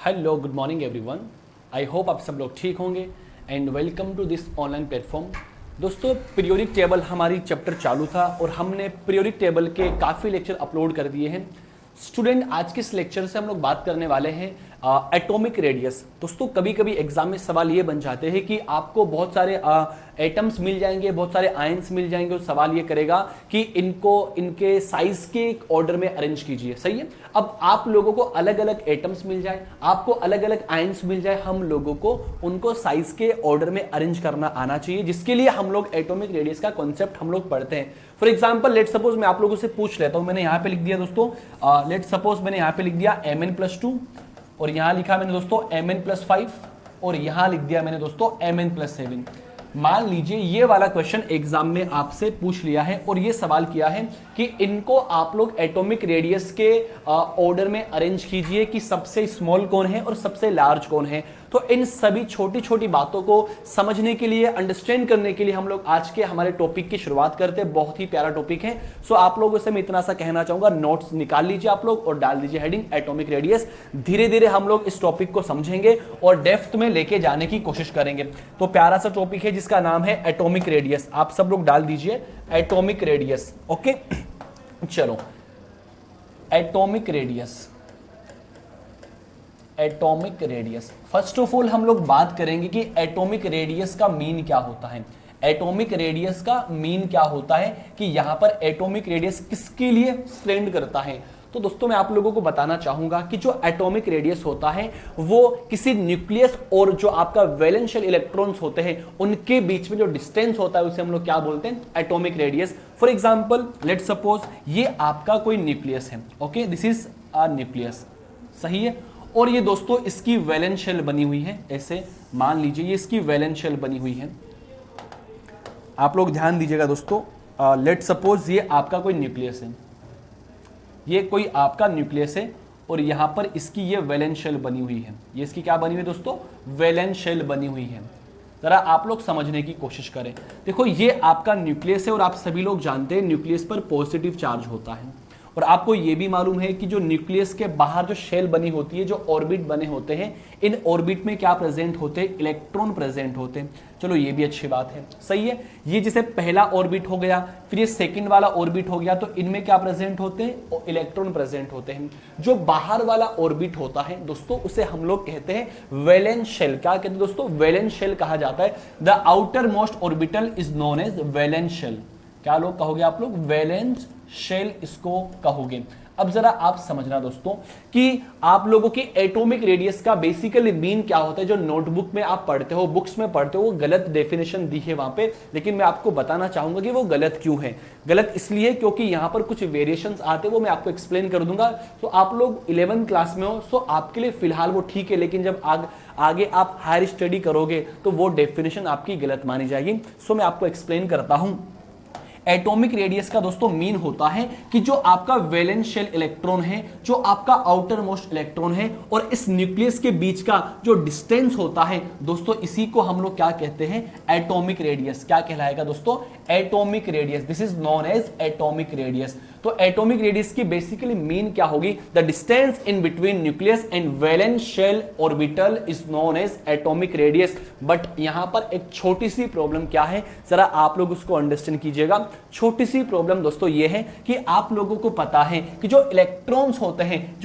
Hello good morning everyone. I hope आप सब लोग ठीक होंगे and welcome to this online platform. दोस्तों, पीरियोडिक टेबल हमारी चैप्टर चालू था और हमने पीरियोडिक टेबल के काफ़ी लेक्चर अपलोड कर दिए हैं। स्टूडेंट, आज के इस लेक्चर से हम लोग बात करने वाले हैं एटॉमिक रेडियस। दोस्तों, कभी कभी एग्जाम में सवाल ये बन जाते हैं कि आपको बहुत सारे एटम्स मिल जाएंगे, बहुत सारे आयंस मिल जाएंगे और सवाल ये करेगा कि इनको इनके साइज के एक ऑर्डर में अरेंज कीजिए। सही है। अब आप लोगों को अलग अलग एटम्स मिल जाए, आपको अलग अलग आयंस मिल जाए, हम लोगों को उनको साइज के ऑर्डर में अरेंज करना आना चाहिए, जिसके लिए हम लोग एटॉमिक रेडियस का कॉन्सेप्ट हम लोग पढ़ते हैं। फॉर एग्जाम्पल, लेट सपोज मैं आप लोगों से पूछ लेता हूं, मैंने यहां पे लिख दिया दोस्तों, लेट सपोज मैंने यहां पे लिख दिया mn+2 और यहां लिखा मैंने दोस्तों mn+5 और यहां लिख दिया मैंने दोस्तों mn+7। मान लीजिए ये वाला क्वेश्चन एग्जाम में आपसे पूछ लिया है और ये सवाल किया है कि इनको आप लोग एटॉमिक रेडियस के ऑर्डर में अरेंज कीजिए कि सबसे स्मॉल कौन है और सबसे लार्ज कौन है। तो इन सभी छोटी छोटी बातों को समझने के लिए, अंडरस्टैंड करने के लिए हम लोग आज के हमारे टॉपिक की शुरुआत करते हैं। बहुत ही प्यारा टॉपिक है। सो आप लोगों से मैं इतना सा कहना चाहूंगा, नोट्स निकाल लीजिए आप लोग और डाल दीजिए हेडिंग एटॉमिक रेडियस। धीरे धीरे हम लोग इस टॉपिक को समझेंगे और डेप्थ में लेके जाने की कोशिश करेंगे। तो प्यारा सा टॉपिक है जिसका नाम है एटॉमिक रेडियस। आप सब लोग डाल दीजिए एटॉमिक रेडियस। ओके, चलो atomic radius. Atomic radius, first of all हम लोग बात करेंगे कि एटॉमिक रेडियस का मीन क्या होता है। एटॉमिक रेडियस का मीन क्या होता है कि यहां पर एटॉमिक रेडियस किसके लिए स्टैंड करता है। तो दोस्तों, मैं आप लोगों को बताना चाहूंगा कि जो एटॉमिक रेडियस होता है वो किसी न्यूक्लियस और जो आपका वैलेंशियल इलेक्ट्रॉन्स होते हैं उनके बीच में जो डिस्टेंस होता है उसे हम लोग क्या बोलते हैं, atomic radius. For example, let suppose ये आपका कोई न्यूक्लियस है। Okay, this is a nucleus. सही है। और ये दोस्तों इसकी वैलेंस शेल बनी हुई है। ऐसे मान लीजिए ये इसकी वैलेंस शेल बनी हुई है। आप लोग ध्यान दीजिएगा दोस्तों, लेट सपोज ये आपका कोई न्यूक्लियस है, ये कोई आपका न्यूक्लियस है और यहां पर इसकी ये वैलेंस शेल बनी हुई है। ये इसकी क्या बनी हुई है दोस्तों, वैलेंस शेल बनी हुई है। जरा आप लोग समझने की कोशिश करें। देखो, ये आपका न्यूक्लियस है और आप सभी लोग जानते हैं न्यूक्लियस पर पॉजिटिव चार्ज होता है। और आपको यह भी मालूम है कि जो न्यूक्लियस के बाहर जो शेल बनी होती है, जो ऑर्बिट बने होते हैं, इन ऑर्बिट में क्या प्रेजेंट होते हैं, इलेक्ट्रॉन प्रेजेंट होते हैं। चलो ये भी अच्छी बात है। सही है। ये जैसे पहला ऑर्बिट हो गया, फिर ये सेकंड वाला ऑर्बिट हो गया, तो इनमें क्या प्रेजेंट होते हैं, इलेक्ट्रॉन प्रेजेंट होते हैं। जो बाहर वाला ऑर्बिट होता है दोस्तों, उसे हम लोग कहते हैं वैलेंस शेल। क्या कहते हैं दोस्तों, वैलेंस शेल कहा जाता है। The outermost orbital is known as valence shell. क्या लोग कहोगे आप लोग, वैलेंस शेल इसको कहोगे। अब जरा आप समझना दोस्तों कि आप लोगों की एटॉमिक रेडियस का बेसिकली मीन क्या होता है। जो नोटबुक में आप पढ़ते हो, बुक्स में पढ़ते हो, वो गलत डेफिनेशन दी है वहां पे, लेकिन मैं आपको बताना चाहूंगा कि वो गलत क्यों है। गलत इसलिए क्योंकि यहां पर कुछ वेरिएशंस आते हैं, वो मैं आपको एक्सप्लेन कर दूंगा। तो आप लोग 11th क्लास में हो, सो आपके लिए फिलहाल वो ठीक है, लेकिन जब आगे आप हायर स्टडी करोगे तो वो डेफिनेशन आपकी गलत मानी जाएगी। सो मैं आपको एक्सप्लेन करता हूं। एटॉमिक रेडियस का दोस्तों मीन होता है कि जो आपका वैलेंस शेल इलेक्ट्रॉन है, जो आपका आउटर मोस्ट इलेक्ट्रॉन है और इस न्यूक्लियस के बीच का जो डिस्टेंस होता है दोस्तों, इसी को हम लोग क्या कहते हैं, एटॉमिक रेडियस। क्या कहलाएगा दोस्तों, atomic radius. This is known as atomic radius. तो एटॉमिक रेडियस की बेसिकली मीन क्या होगी, the distance in between nucleus and valence shell orbital is known as atomic radius. But यहां पर एक छोटी सी प्रॉब्लम क्या है, जरा आप लोग उसको अंडरस्टैंड कीजिएगा। छोटी सी प्रॉब्लम दोस्तों ये है कि आप लोगों को पता है कि जो इलेक्ट्रॉन्स होते हैं,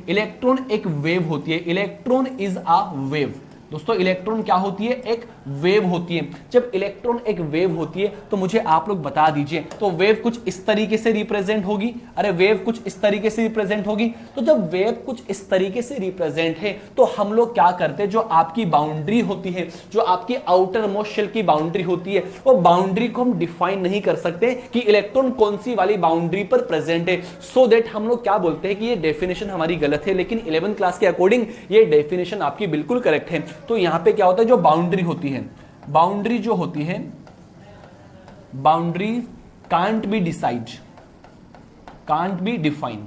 इलेक्ट्रॉन एक वेव होती है। Electron is a wave. दोस्तों, इलेक्ट्रॉन क्या होती है, एक वेव होती है। जब इलेक्ट्रॉन एक वेव होती है तो मुझे आप लोग बता दीजिए, तो वेव कुछ इस तरीके से रिप्रेजेंट होगी। अरे वेव कुछ इस तरीके से रिप्रेजेंट होगी। तो जब वेव कुछ इस तरीके से रिप्रेजेंट है तो हम लोग क्या करते हैं, जो आपकी बाउंड्री होती है, जो आपकी आउटर मोस्ट शेल की बाउंड्री होती है, वो बाउंड्री को हम डिफाइन नहीं कर सकते कि इलेक्ट्रॉन कौन सी वाली बाउंड्री पर प्रेजेंट है। सो दैट हम लोग क्या बोलते हैं कि ये डेफिनेशन हमारी गलत है, लेकिन 11th क्लास के अकॉर्डिंग ये डेफिनेशन आपकी बिल्कुल करेक्ट है। तो यहां पे क्या होता है, जो बाउंड्री होती है, बाउंड्री जो होती है, boundary can't be decide, can't be define,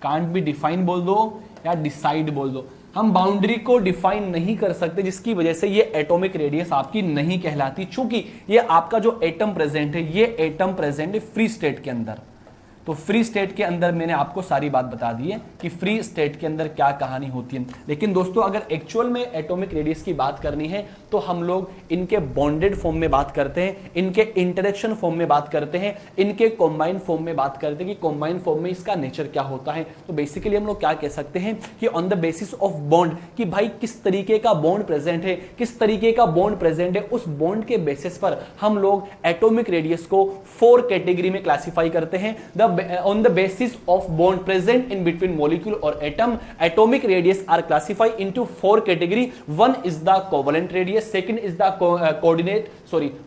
can't be define बोल दो या डिसाइड बोल दो। हम बाउंड्री को डिफाइन नहीं कर सकते, जिसकी वजह से ये एटॉमिक रेडियस आपकी नहीं कहलाती। चूंकि ये आपका जो एटम प्रेजेंट है, ये एटम प्रेजेंट है फ्री स्टेट के अंदर। तो फ्री स्टेट के अंदर मैंने आपको सारी बात बता दी है कि फ्री स्टेट के अंदर क्या कहानी होती है। लेकिन दोस्तों अगर एक्चुअल में एटॉमिक रेडियस की बात करनी है तो हम लोग इनके बॉन्डेड फॉर्म में बात करते हैं, इनके इंटरेक्शन फॉर्म में बात करते हैं, इनके कॉम्बाइन फॉर्म में बात करते हैं कि कॉम्बाइन फॉर्म में इसका नेचर क्या होता है। तो बेसिकली हम लोग क्या कह सकते हैं कि on the basis of bond, कि भाई किस तरीके का बॉन्ड प्रेजेंट है, किस तरीके का बॉन्ड प्रेजेंट है, उस बॉन्ड के बेसिस पर हम लोग एटॉमिक रेडियस को 4 कैटेगरी में क्लासिफाई करते हैं। On the basis of bond present in between molecule or atom, atomic radius are classified into 4 category. One is the covalent radius, second is the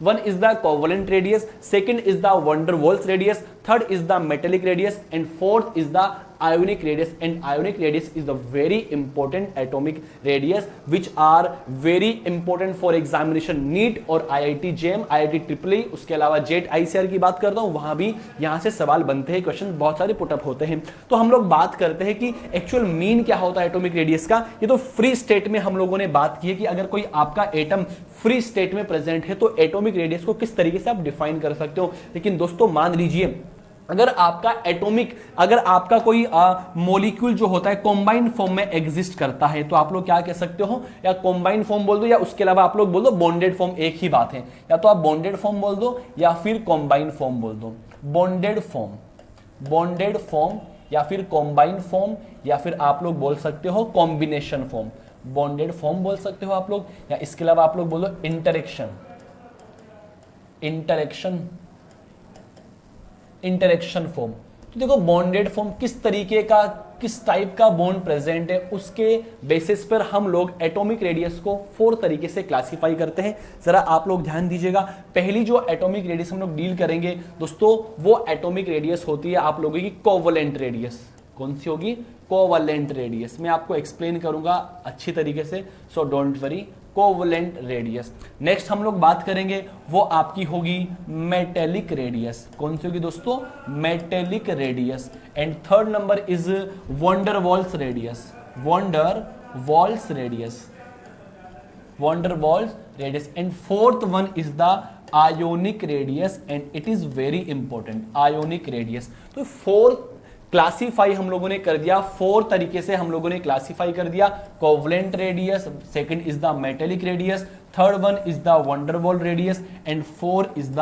one is the covalent radius, second is the van der Waals radius, third is the metallic radius, and fourth is the ionic radius. And ionic radius is the very important atomic radius which are very important for examination NEET और IIT JEM, IIT EEE, उसके अलावा JET ICR की बात करता हूँ, वहां भी यहाँ से सवाल बनते हैं, क्वेश्चन बहुत सारे पुटअप होते हैं। तो हम लोग बात करते हैं कि एक्चुअल मीन क्या होता है एटॉमिक रेडियस का। ये तो फ्री स्टेट में हम लोगों ने बात की है कि अगर कोई आपका एटम फ्री स्टेट में प्रेजेंट है तो एटॉमिक रेडियस को किस तरीके से आप डिफाइन कर सकते हो। लेकिन दोस्तों मान लीजिए अगर आपका कोई मॉलिक्यूल जो होता है कॉम्बाइंड फॉर्म में एग्जिस्ट करता है तो आप लोग क्या कह सकते हो, या कॉम्बाइंड फॉर्म बोल दो या उसके अलावा आप लोग बोल दो बॉन्डेड फॉर्म, एक ही बात है। या तो आप बॉन्डेड फॉर्म बोल दो या फिर कॉम्बाइंड फॉर्म बोल दो। बॉन्डेड फॉर्म या फिर कॉम्बाइंड फॉर्म या फिर आप लोग बोल सकते हो कॉम्बिनेशन फॉर्म। बॉन्डेड फॉर्म बोल सकते हो आप लोग, या इसके अलावा आप लोग बोल दो इंटरेक्शन फॉर्म। तो देखो बॉन्डेड फॉर्म किस टाइप का बॉन्ड प्रेजेंट है उसके बेसिस पर हम लोग एटॉमिक रेडियस को 4 तरीके से क्लासिफाई करते हैं। जरा आप लोग ध्यान दीजिएगा, पहली जो एटॉमिक रेडियस हम लोग डील करेंगे दोस्तों वो एटॉमिक रेडियस होती है आप लोगों की कोवलेंट रेडियस। कौन सी होगी? Covalent radius. मैं आपको एक्सप्लेन करूंगा अच्छी तरीके से, so don't worry. Covalent radius. Next हम लोग बात करेंगे वो आपकी होगी मेटेलिक रेडियस। कौन सी होगी दोस्तों? Metallic radius. And third number is van der Waals radius. van der Waals radius. And fourth one is the ionic radius and it is very important, ionic radius. तो 4 क्लासीफाई हम लोगों ने कर दिया, 4 तरीके से हम लोगों ने क्लासीफाई कर दिया। Covalent radius, second is the metallic radius, third one is the van der Waals radius and 4 is the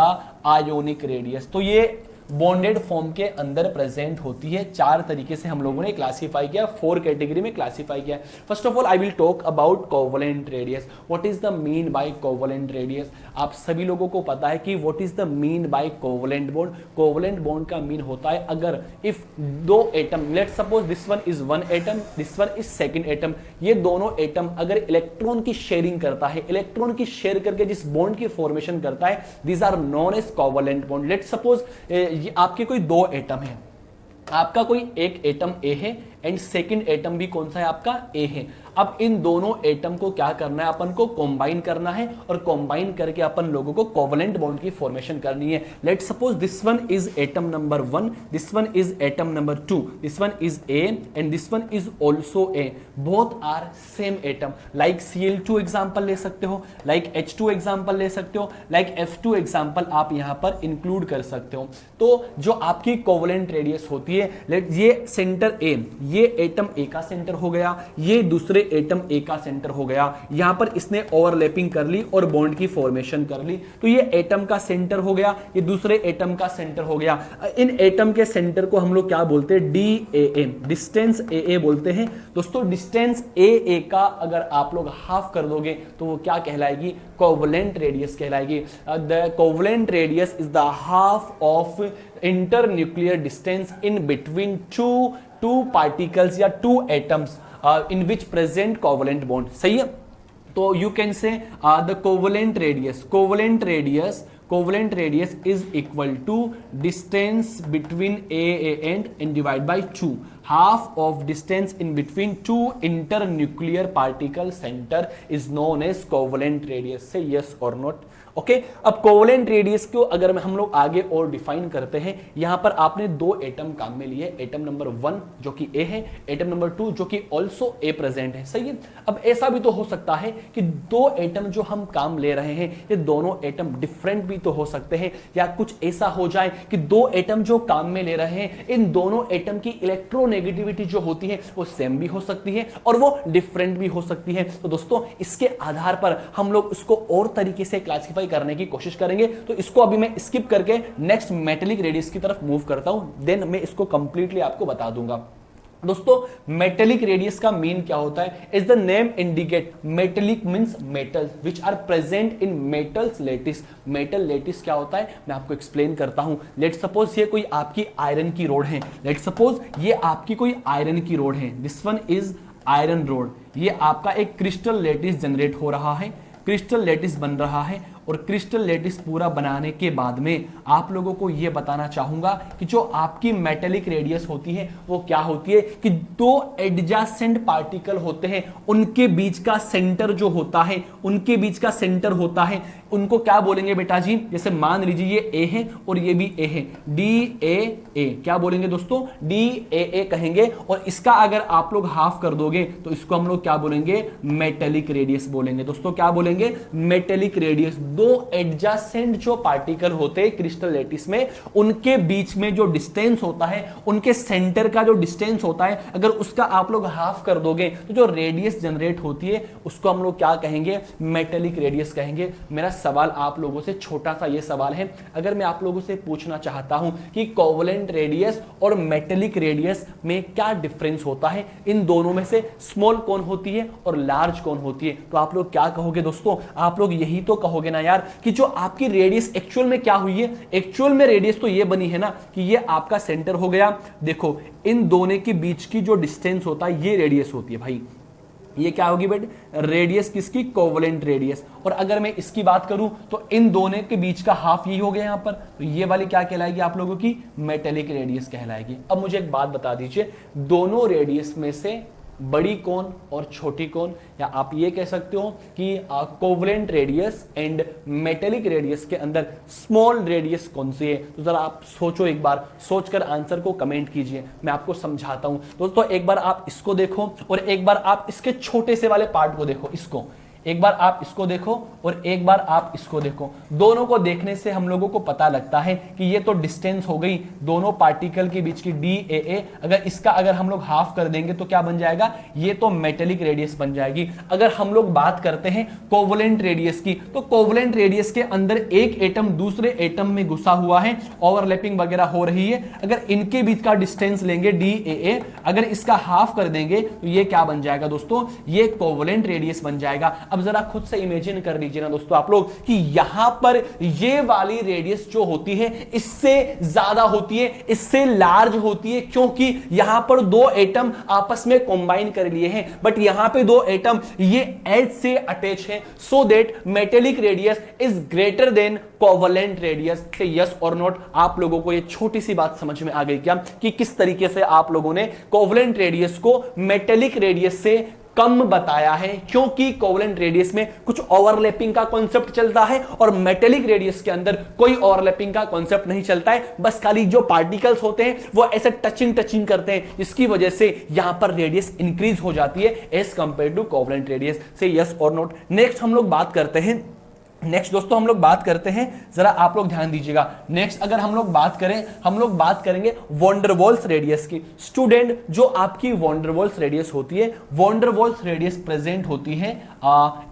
ionic radius. तो ये बॉन्डेड फॉर्म के अंदर प्रेजेंट होती है। 4 तरीके से हम लोगों ने क्लासीफाई किया, 4 कैटेगरी में क्लासीफाई किया। First of all I will talk about covalent radius. What is the mean by covalent radius? आप सभी लोगों को पता है कि what is the mean by covalent bond. Covalent bond का मीन होता है अगर if 2 atom, let's suppose this one is 1 atom, this one is second atom, ये दोनों एटम अगर इलेक्ट्रॉन की शेयरिंग करता है, इलेक्ट्रॉन की शेयर करके जिस बॉन्ड की फॉर्मेशन करता है, these are known as covalent bond. Let's suppose ये आपके कोई 2 एटम है, आपका कोई एक एटम ए है एंड सेकंड एटम भी कौन सा है आपका? ए है। अब इन दोनों एटम को क्या करना है, अपन को कंबाइन करना है और कंबाइन करके अपन लोगों को कोवलेंट बॉन्ड की फॉर्मेशन करनी है। Let's suppose this one is atom number 1, this one is atom number 2, this one is A and this one is also A. Both are same atom. Like Cl2 example ले सकते हो, like H2 example ले सकते हो, like F2 example आप यहां पर include कर सकते हो। तो जो आपकी कोवलेंट रेडियस होती है, लेट ये सेंटर ए, ये एटम ए का सेंटर हो गया, ये दूसरे एटम ए का सेंटर हो गया, यहां पर इसने ओवरलैपिंग कर ली और बॉन्ड की फॉर्मेशन कर ली। तो ये एटम का सेंटर हो गया, ये दूसरे एटम का सेंटर हो गया। इन एटम के सेंटर को हम लोग क्या बोलते हैं? DAA, डिस्टेंस AA बोलते हैं। दोस्तों डिस्टेंस AA का अगर आप लोग हाफ कर दोगे तो वो क्या कहलाएगी? कोवलेंट रेडियस कहलाएगी। The covalent radius is the half of internuclear distance in between two particles या 2 atoms in which present covalent bond। सही है? तो you can say the covalent radius is equal to distance between A and divide by 2। half of distance in between two internuclear particle center is known as covalent radius. Say yes or not. Okay अब covalent radius को अगर हम लोग आगे और define करते हैं, यहां पर आपने दो एटम काम में लिए, एटम नंबर 1 जो कि ए है, एटम नंबर 2 जो कि ऑल्सो ए प्रेजेंट है, सही है। अब ऐसा भी तो हो सकता है कि दो एटम जो हम काम ले रहे हैं ये दोनों एटम डिफरेंट भी तो हो सकते हैं, या कुछ ऐसा हो जाए कि दो एटम जो काम में ले रहे हैं इन दोनों एटम की इलेक्ट्रोनेगेटिविटी जो होती है वो सेम भी हो सकती है और वो डिफरेंट भी हो सकती है। तो दोस्तों इसके आधार पर हम लोग उसको और तरीके से क्लासिफाई करने की कोशिश करेंगे। तो इसको अभी मैं स्किप करके नेक्स्ट मेटेलिक रेडियस की तरफ मूव करता हूं, देन मैं इसको कंप्लीटली आपको बता दूंगा। दोस्तों मेटेलिक रेडियस का मीन क्या होता है? As the name indicate, metallic means metals which are present in metals lattice. Metal lattice क्या होता है मैं आपको एक्सप्लेन करता हूं। लेट सपोज ये कोई आपकी आयरन की रोड है, लेट सपोज ये आपकी कोई आयरन की रोड है, this one is iron rod. ये आपका एक क्रिस्टल लेटिस जनरेट हो रहा है, क्रिस्टल लेटिस बन रहा है, और क्रिस्टल लेटिस पूरा बनाने के बाद में आप लोगों को यह बताना चाहूंगा कि जो आपकी मेटेलिक रेडियस होती है वो क्या होती है कि दो एडजासेंट पार्टिकल होते हैं, उनके बीच का सेंटर जो होता है, उनके बीच का सेंटर होता है, उनको क्या बोलेंगे बेटा जी? जैसे मान लीजिए ये ए है और ये भी ए है, डी ए ए, क्या बोलेंगे दोस्तों? डी ए ए कहेंगे। और इसका अगर आप लोग हाफ कर दोगे तो इसको हम लोग क्या बोलेंगे? मेटेलिक रेडियस बोलेंगे। दोस्तों क्या बोलेंगे? Metallic radius. दो एडजासेंट जो पार्टिकल होते हैं क्रिस्टल लेटिस में, उनके बीच में जो डिस्टेंस होता है, उनके सेंटर का जो डिस्टेंस होता है, अगर उसका आप लोग हाफ कर दोगे तो जो रेडियस जनरेट होती है उसको हम लोग क्या कहेंगे? मेटेलिक रेडियस कहेंगे। मेरा सवाल आप लोगों से छोटा सा ये सवाल है, अगर मैं आप लोगों से पूछना चाहता हूं कि कोवलेंट रेडियस और मेटेलिक रेडियस में क्या डिफरेंस होता है, इन दोनों में से स्मॉल कौन होती है और लार्ज कौन होती है, तो आप लोग क्या कहोगे दोस्तों? आप लोग यही तो कहोगे ना यार कि जो आपकी रेडियस एक्चुअल में क्या हुई है, एक्चुअल में रेडियस तो ये बनी है ना कि ये आपका सेंटर हो गया। देखो इन दोनों के बीच की जो डिस्टेंस होता है ये रेडियस होती है भाई, ये क्या होगी बेटे? रेडियस किसकी? Covalent radius. और अगर मैं इसकी बात करूं तो इन दोनों के बीच का हाफ यही हो गया यहां पर, तो ये वाली क्या कहलाएगी आप लोगों की? मेटेलिक रेडियस कहलाएगी। अब मुझे एक बात बता दीजिए, दोनों रेडियस में से बड़ी कौन और छोटी कौन, या आप ये कह सकते हो कि covalent radius and metallic radius के अंदर स्मॉल रेडियस कौन सी है? तो जरा आप सोचो, एक बार सोचकर आंसर को कमेंट कीजिए, मैं आपको समझाता हूं। दोस्तों एक बार आप इसको देखो और एक बार आप इसके छोटे से वाले पार्ट को देखो, इसको एक बार आप इसको देखो और एक बार आप इसको देखो। दोनों को देखने से हम लोगों को पता लगता है कि ये तो डिस्टेंस हो गई दोनों पार्टिकल के बीच की डी ए ए। अगर इसका अगर हम लोग हाफ कर देंगे तो क्या बन जाएगा? ये तो मेटेलिक रेडियस बन जाएगी। अगर हम लोग बात करते हैं कोवलेंट रेडियस की, तो कोवलेंट रेडियस के अंदर एक एटम दूसरे एटम में घुसा हुआ है, ओवरलैपिंग वगैरह हो रही है। अगर इनके बीच का डिस्टेंस लेंगे डी ए ए, अगर इसका हाफ कर देंगे तो ये क्या बन जाएगा दोस्तों? ये कोवलेंट रेडियस बन जाएगा। अब जरा खुद से इमेजिन कर लीजिए ना दोस्तों आप लोग कि यहां पर ये वाली रेडियस जो होती है इससे ज्यादा होती है, इससे लार्ज होती है, क्योंकि यहां पर दो एटम आपस में कंबाइन कर लिए हैं, बट यहां पे दो एटम ये एज से अटैच है, so that metallic radius is greater than covalent radius. Yes और नोट? आप लोगों को ये छोटी सी बात समझ में आ गई क्या कि किस तरीके से आप लोगों ने कोवलेंट रेडियस को मेटेलिक रेडियस से कम बताया है? क्योंकि कोवलेंट रेडियस में कुछ ओवरलैपिंग का कॉन्सेप्ट चलता है और मेटेलिक रेडियस के अंदर कोई ओवरलैपिंग का कॉन्सेप्ट नहीं चलता है, बस खाली जो पार्टिकल्स होते हैं वो ऐसे टचिंग करते हैं, जिसकी वजह से यहां पर रेडियस इंक्रीज हो जाती है as compare to covalent radius. Say yes और नोट? नेक्स्ट हम लोग बात करते हैं, नेक्स्ट दोस्तों हम लोग बात करते हैं, जरा आप लोग ध्यान दीजिएगा। नेक्स्ट अगर हम लोग बात करें, हम लोग बात करेंगे वॉन्डरवॉल्स रेडियस की। स्टूडेंट जो आपकी वॉन्डरवॉल्स रेडियस होती है, वॉन्डरवॉल्स रेडियस प्रेजेंट होती है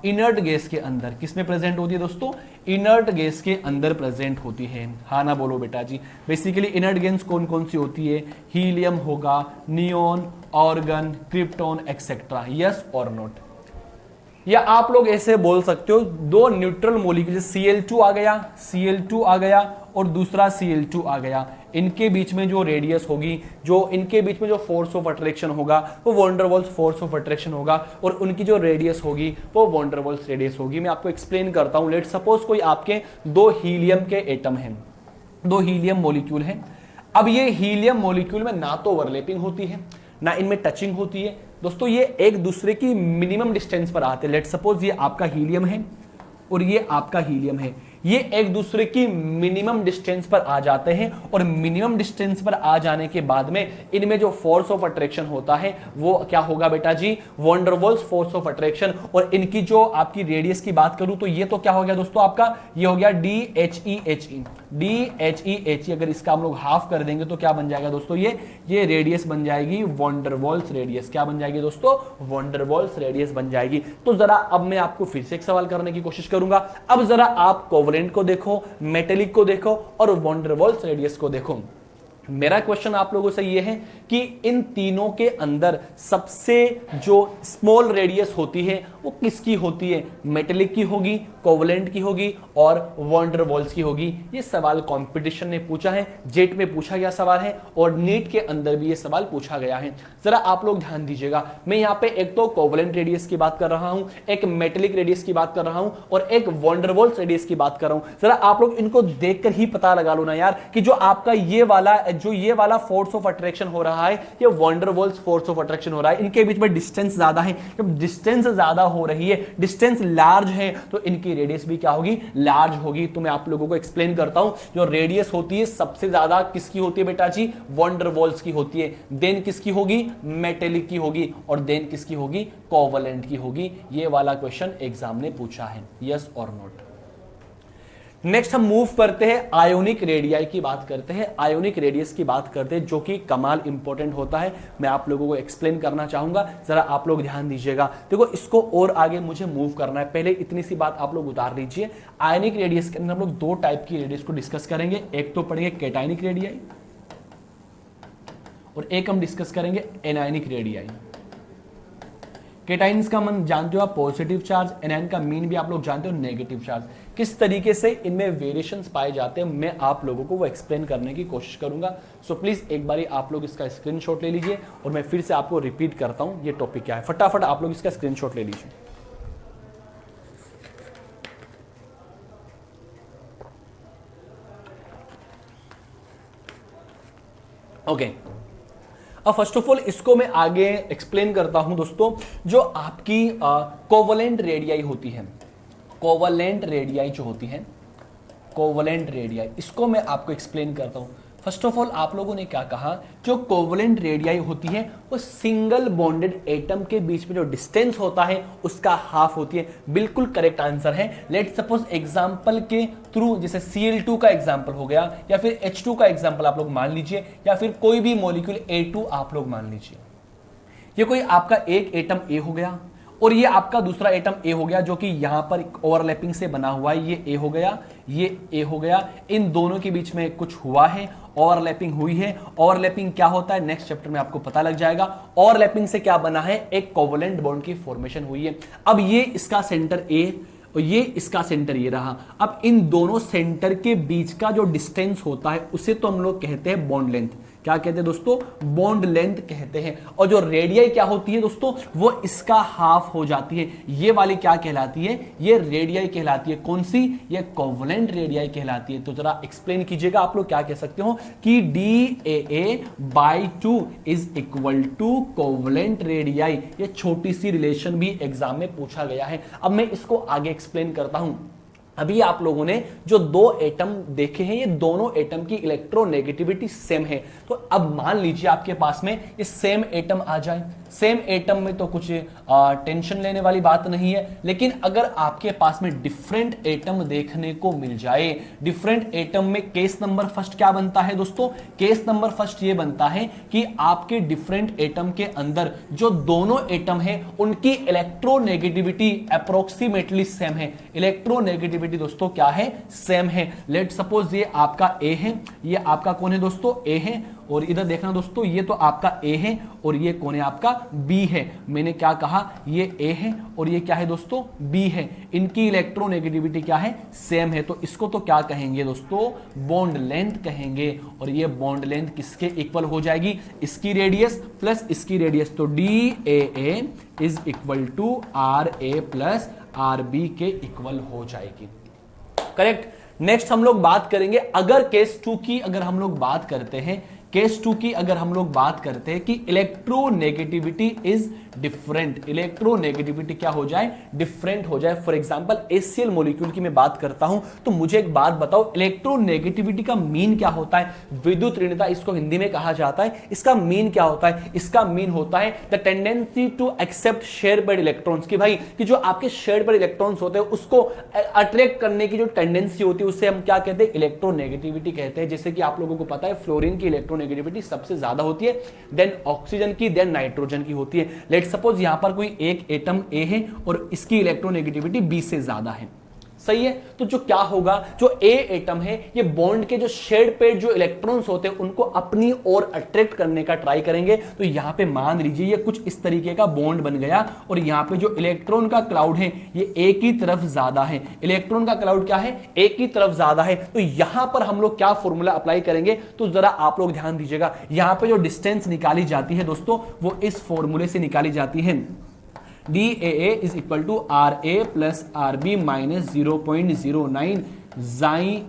इनर्ट गैस के अंदर। किसमें प्रेजेंट होती है दोस्तों? इनर्ट गैस के अंदर प्रेजेंट होती है। हाँ ना बोलो बेटा जी? बेसिकली इनर्ट गैस कौन कौन सी होती है? हीलियम होगा, neon, organ, krypton etcetera. Yes और नोट? या आप लोग ऐसे बोल सकते हो दो न्यूट्रल मॉलिक्यूल Cl2 आ गया, Cl2 आ गया और दूसरा Cl2 आ गया, इनके बीच में जो रेडियस होगी, जो इनके बीच में जो फोर्स ऑफ अट्रैक्शन होगा वो वॉन्डरवॉल्स फोर्स ऑफ अट्रैक्शन होगा, और उनकी जो रेडियस होगी वो वॉन्डरवॉल्स रेडियस होगी। मैं आपको एक्सप्लेन करता हूं। लेट सपोज कोई आपके दो हीलियम के एटम हैं, दो हीलियम मॉलिक्यूल हैं। अब ये हीलियम मॉलिक्यूल में ना तो ओवरलैपिंग होती है ना इनमें टचिंग होती है दोस्तों, ये एक दूसरे की मिनिमम डिस्टेंस पर आते हैं। लेट सपोज ये आपका हीलियम है और ये आपका हीलियम है, ये एक दूसरे की मिनिमम डिस्टेंस पर आ जाते हैं और मिनिमम डिस्टेंस पर आ जाने के बाद में इनमें जो फोर्स ऑफ अट्रैक्शन होता है वो क्या होगा बेटा जी, van der Waals force of attraction. और इनकी जो आपकी रेडियस की बात करूं तो ये तो क्या हो गया दोस्तों आपका, ये हो गया DHEHE, DHEHE। अगर इसका हम लोग हाफ कर देंगे तो क्या बन जाएगा दोस्तों, ये रेडियस बन जाएगी वॉन डर वाल्स रेडियस। क्या बन जाएगी दोस्तों, वॉन डर वाल्स रेडियस बन जाएगी। तो जरा अब मैं आपको फिर से एक सवाल करने की कोशिश करूंगा। अब जरा आप कोवलेंट को देखो, मेटेलिक को देखो और वॉन डर वाल्स रेडियस को देखो। मेरा क्वेश्चन आप लोगों से यह है कि इन तीनों के अंदर सबसे जो स्मॉल रेडियस होती है वो किसकी होती है, मेटेलिक की होगी, कोवलेंट की होगी और वॉन डर वाल्स की होगी। ये सवाल कंपटीशन ने पूछा है, जेट में पूछा गया सवाल है और नीट के अंदर भी ये सवाल पूछा गया है। जरा आप लोग ध्यान दीजिएगा, मैं यहां पे एक तो कोवलेंट रेडियस की बात कर रहा हूं, एक मेटेलिक रेडियस की बात कर रहा हूं और एक वॉन डर वाल्स रेडियस की बात कर रहा हूं। जरा आप लोग इनको देखकर ही पता लगा लो ना यार कि जो आपका ये वाला फोर्स ऑफ अट्रैक्शन हो रहा है, ये von der Waals force of attraction हो रहा है। इनके बीच में डिस्टेंस ज्यादा है, जब डिस्टेंस ज्यादा हो रही है, डिस्टेंस लार्ज है तो इनकी रेडियस भी क्या होगी, लार्ज होगी। तो मैं आप लोगों को एक्सप्लेन करता हूं, जो रेडियस होती है सबसे ज्यादा किसकी होती है बेटा जी, वॉन डर वाल्स की होती है, देन किसकी होगी, मेटेलिक की होगी और देन किसकी होगी, कोवलेंट की होगी। ये वाला क्वेश्चन एग्जाम ने पूछा है, यस और नोट। नेक्स्ट हम मूव करते हैं आयोनिक रेडियाई की बात करते हैं, आयोनिक रेडियस की बात करते हैं जो कि कमाल इंपॉर्टेंट होता है। मैं आप लोगों को एक्सप्लेन करना चाहूंगा, जरा आप लोग ध्यान दीजिएगा। देखो इसको और आगे मुझे मूव करना है, पहले इतनी सी बात आप लोग उतार लीजिए। आयोनिक रेडियस के अंदर हम लोग दो टाइप की रेडियस को डिस्कस करेंगे, एक तो पढ़ेंगे कैटायनिक रेडियाई और एक हम डिस्कस करेंगे एनायनिक रेडियाई। केटाइंस का मन जानते हो आप, पॉजिटिव चार्ज, एनायन का मीन भी आप लोग जानते हो नेगेटिव चार्ज। किस तरीके से इनमें वेरिएशंस पाए जाते हैं मैं आप लोगों को वो एक्सप्लेन करने की कोशिश करूंगा। सो प्लीज एक बारी आप लोग इसका स्क्रीनशॉट ले लीजिए और मैं फिर से आपको रिपीट करता हूं ये टॉपिक क्या है। फटाफट आप लोग इसका स्क्रीनशॉट ले लीजिए। ओके, अब फर्स्ट ऑफ ऑल इसको मैं आगे एक्सप्लेन करता हूं दोस्तों। जो आपकी कोवलेंट रेडियाई होती है, कोवलेंट रेडियाई जो होती है, कोवलेंट रेडियाई, इसको मैं आपको एक्सप्लेन करता हूं। फर्स्ट ऑफ ऑल आप लोगों ने क्या कहा, जो कोवलेंट रेडियाई होती है वो सिंगल बॉन्डेड एटम के बीच में जो डिस्टेंस होता है उसका हाफ होती है। बिल्कुल करेक्ट आंसर है। लेट सपोज एग्जांपल के थ्रू, जैसे Cl2 का एग्जांपल हो गया या फिर H2 का एग्जांपल आप लोग मान लीजिए या फिर कोई भी मॉलिक्यूल A2 आप लोग मान लीजिए। ये कोई आपका एक एटम A हो गया और ये आपका दूसरा एटम ए हो गया जो कि यहां पर ओवरलैपिंग से बना हुआ है। ये ए हो गया, ये ए हो गया, इन दोनों के बीच में कुछ हुआ है, ओवरलैपिंग हुई है। ओवरलैपिंग क्या होता है नेक्स्ट चैप्टर में आपको पता लग जाएगा। ओवरलैपिंग से क्या बना है, एक कोवलेंट बॉन्ड की फॉर्मेशन हुई है। अब ये इसका सेंटर ए और ये इसका सेंटर ये रहा। अब इन दोनों सेंटर के बीच का जो डिस्टेंस होता है उसे तो हम लोग कहते हैं बॉन्ड लेंथ। क्या कहते हैं दोस्तों, बॉन्ड लेंथ कहते हैं। और जो रेडियाई क्या होती है दोस्तों, वो इसका हाफ हो जाती है। ये वाली क्या कहलाती है, ये रेडियाई कहलाती है। कौन सी, ये कोवलेंट रेडियाई कहलाती है। तो जरा एक्सप्लेन कीजिएगा आप लोग क्या कह सकते हो कि DAA/2 is equal to covalent radii. ये छोटी सी रिलेशन भी एग्जाम में पूछा गया है। अब मैं इसको आगे एक्सप्लेन करता हूं। अभी आप लोगों ने जो दो एटम देखे हैं, ये दोनों एटम की इलेक्ट्रोनेगेटिविटी सेम है। तो अब मान लीजिए आपके पास में ये सेम एटम आ जाए। सेम एटम में तो कुछ टेंशन लेने वाली बात नहीं है, लेकिन अगर आपके पास में डिफरेंट एटम देखने को मिल जाए, डिफरेंट एटम में केस नंबर फर्स्ट क्या बनता है दोस्तों, केस नंबर फर्स्ट ये बनता है कि आपके डिफरेंट एटम के अंदर जो दोनों एटम है उनकी इलेक्ट्रोनेगेटिविटी अप्रोक्सीमेटली सेम है। इलेक्ट्रोनेगेटिविटी दोस्तों क्या है, सेम है। लेट सपोज ये आपका ए है, ये आपका कौन है दोस्तों, ए है। और इधर देखना दोस्तों, ये तो आपका ए है और ये कौन है आपका बी है। मैंने क्या कहा, ये ए है और ये क्या है दोस्तों, बी है। इनकी इलेक्ट्रोनेगेटिविटी क्या है, सेम है। तो इसको तो क्या कहेंगे दोस्तों, बॉन्ड लेंथ कहेंगे। और ये बॉन्ड लेंथ किसके इक्वल हो जाएगी, इसकी रेडियस प्लस इसकी रेडियस। तो DAA is equal to RA plus RB के इक्वल हो जाएगी। करेक्ट। नेक्स्ट हम लोग बात करेंगे, अगर केस 2 की अगर हम लोग बात करते हैं केस 2 की अगर हम लोग बात करते हैं कि इलेक्ट्रोनेगेटिविटी इज डिफरेंट, इलेक्ट्रोनेगेटिविटी क्या हो जाए, डिफरेंट हो जाए। फॉर एग्जांपल HCl मॉलिक्यूल की मैं बात करता हूं तो मुझे एक बात बताओ, इलेक्ट्रोनेगेटिविटी का मीन क्या होता है? विद्युत ऋणता इसको हिंदी में कहा जाता है। इसका मीन क्या होता है? इसका मीन होता है the tendency to accept share by electrons, की भाई कि जो आपके शेयर बाय इलेक्ट्रॉन्स होते हैं उसको अट्रैक्ट करने की जो टेंडेंसी होती है उससे हम क्या कहते हैं, इलेक्ट्रोनेगेटिविटी कहते हैं। जैसे कि आप लोगों को पता है फ्लोरीन की इलेक्ट्रोनेगेटिविटी सबसे ज्यादा होती है, देन ऑक्सीजन की, देन नाइट्रोजन की होती है। लेट सपोज यहां पर कोई एक एटम ए है और इसकी इलेक्ट्रोनेगेटिविटी बी से ज्यादा है, सही है। तो जो क्या होगा, जो ए एटम है ये बॉन्ड के जो शेड पे जो इलेक्ट्रॉन्स होते हैं उनको अपनी ओर अट्रैक्ट करने का ट्राई करेंगे। तो यहां पे मान लीजिए ये कुछ इस तरीके का बॉन्ड बन गया और यहां पे जो इलेक्ट्रॉन का क्लाउड है ये ए की तरफ ज्यादा है, इलेक्ट्रॉन का क्लाउड क्या है, ए की तरफ ज्यादा है। तो यहां पर हम लोग क्या फॉर्मूला अप्लाई करेंगे, तो जरा आप लोग ध्यान दीजिएगा। यहां पे जो डिस्टेंस निकाली जाती है दोस्तों वो इस फॉर्मूले से निकाली जाती है, DAA is equal to RA plus RB minus 0.09 chi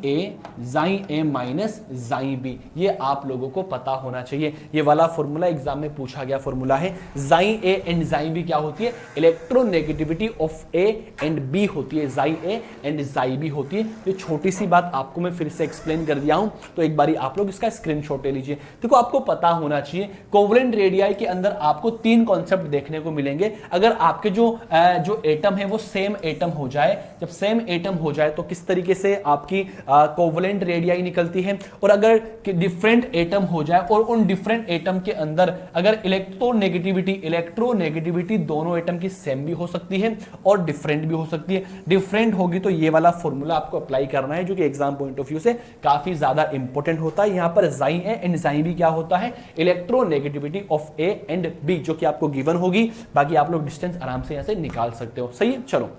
A minus जाई बी। ये आप लोगों को पता होना चाहिए। ये वाला फॉर्मूला एग्जाम में पूछा गया फॉर्मूला है। जाई ए एंड जाई बी क्या होती है, electronegativity of A and B होती है, जाई ए एंड जाई बी होती है। ये छोटी सी बात आपको मैं फिर से एक्सप्लेन कर दिया हूं, तो एक बारी आप लोग इसका स्क्रीनशॉट ले लीजिए। देखो आपको पता होना चाहिए कोवलेंट रेडियाई के अंदर आपको 3 कॉन्सेप्ट देखने को मिलेंगे। अगर आपके जो एटम है वो सेम एटम हो जाए, जब सेम एटम हो जाए तो किस तरीके से आपकी कोवलेंट रेडियाई निकलती है, और अगर डिफरेंट एटम हो जाए और उन डिफरेंट एटम के अंदर अगर इलेक्ट्रोनेगेटिविटी दोनों एटम की सेम भी हो सकती है और डिफरेंट भी हो सकती है। डिफरेंट होगी तो ये वाला फॉर्मूला आपको अप्लाई करना है जो कि एग्जाम पॉइंट ऑफ व्यू से काफी ज्यादा इंपॉर्टेंट होता है। यहां पर जाई ए एंड जाई बी क्या होता है, electronegativity of A and B, जो कि आपको गिवन होगी। बाकी आप लोग डिस्टेंस आराम से यहां से निकाल सकते हो, सही है। चलो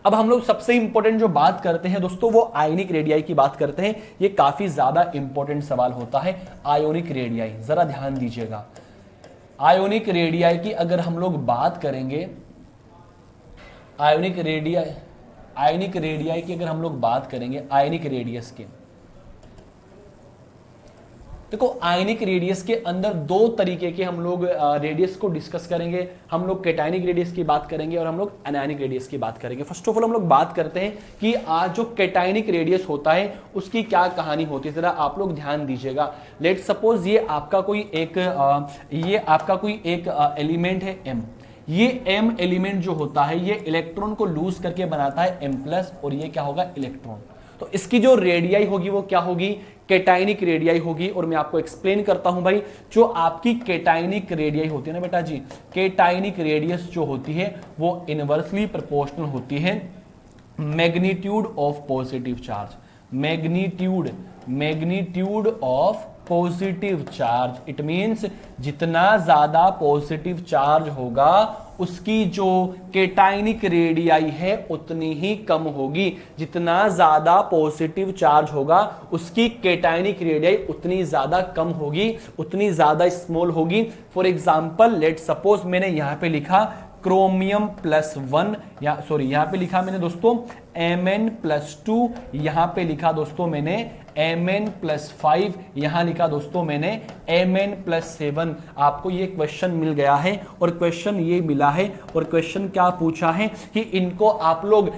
अब हम लोग सबसे इंपॉर्टेंट जो बात करते हैं दोस्तों वो आयोनिक रेडियाई की बात करते हैं। ये काफी ज्यादा इंपॉर्टेंट सवाल होता है आयोनिक रेडियाई, जरा ध्यान दीजिएगा। आयोनिक रेडियाई की अगर हम लोग बात करेंगे, आयोनिक रेडियाई की अगर हम लोग बात करेंगे आयोनिक रेडियस के, देखो आयनिक रेडियस के अंदर 2 तरीके के हम लोग रेडियस को डिस्कस करेंगे। हम लोग कैटायनिक रेडियस की बात करेंगे और हम लोग एनायनिक रेडियस की बात करेंगे। फर्स्ट ऑफ ऑल हम लोग बात करते हैं कि आज जो कैटायनिक रेडियस होता है उसकी क्या कहानी होती है, जरा आप लोग ध्यान दीजिएगा। लेट सपोज ये आपका कोई एक एलिमेंट है M। ये M एलिमेंट जो होता है ये इलेक्ट्रॉन को लूज करके बनाता है M+, और ये क्या होगा, इलेक्ट्रॉन। तो इसकी जो रेडियाई होगी वो क्या होगी, कैटायनिक रेडियाई होगी। और मैं आपको एक्सप्लेन करता हूं भाई, जो आपकी कैटायनिक रेडियाई होती है ना बेटा जी, कैटायनिक रेडियस जो होती है वो इनवर्सली प्रोपोर्शनल होती है magnitude of positive charge, magnitude of positive charge. It means जितना ज्यादा पॉजिटिव चार्ज होगा उसकी जो कैटायनिक रेडियाई है उतनी ही कम होगी। जितना ज्यादा पॉजिटिव चार्ज होगा उसकी कैटायनिक रेडियाई उतनी ज्यादा कम होगी, उतनी ज्यादा स्मॉल होगी। फॉर एग्जांपल लेट सपोज मैंने यहां पे लिखा क्रोमियम +1, या सॉरी यहां पे लिखा मैंने दोस्तों Mn+2, यहां पे लिखा दोस्तों मैंने Mn+5, यहां लिखा दोस्तों मैंने Mn+7। आपको ये क्वेश्चन मिल गया है और क्वेश्चन ये मिला है, और क्वेश्चन क्या पूछा है कि इनको आप लोग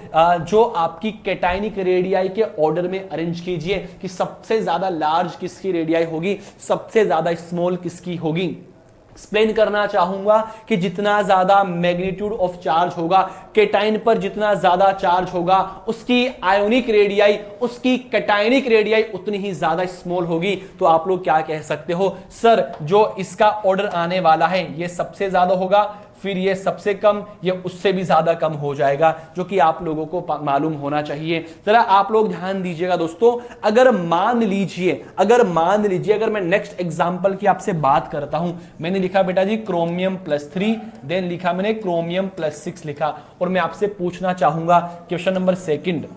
जो आपकी कैटायनिक रेडियाई के ऑर्डर में अरेंज कीजिए कि सबसे ज्यादा लार्ज किसकी रेडियाई होगी, सबसे ज्यादा स्मॉल किसकी होगी। एक्सप्लेन करना चाहूंगा कि जितना ज्यादा मैग्नीट्यूड ऑफ चार्ज होगा, कैटायन पर जितना ज्यादा चार्ज होगा उसकी आयोनिक रेडियाई, उसकी कैटायनिक रेडियाई उतनी ही ज्यादा स्मॉल होगी। तो आप लोग क्या कह सकते हो, सर जो इसका ऑर्डर आने वाला है ये सबसे ज्यादा होगा, फिर ये सबसे कम, ये उससे भी ज्यादा कम हो जाएगा, जो कि आप लोगों को मालूम होना चाहिए। जरा आप लोग ध्यान दीजिएगा दोस्तों। अगर मान लीजिए अगर मैं नेक्स्ट एग्जांपल की आपसे बात करता हूं, मैंने लिखा बेटा जी क्रोमियम +3, देन लिखा मैंने क्रोमियम +6 लिखा, और मैं आपसे पूछना चाहूंगा क्वेश्चन नंबर 2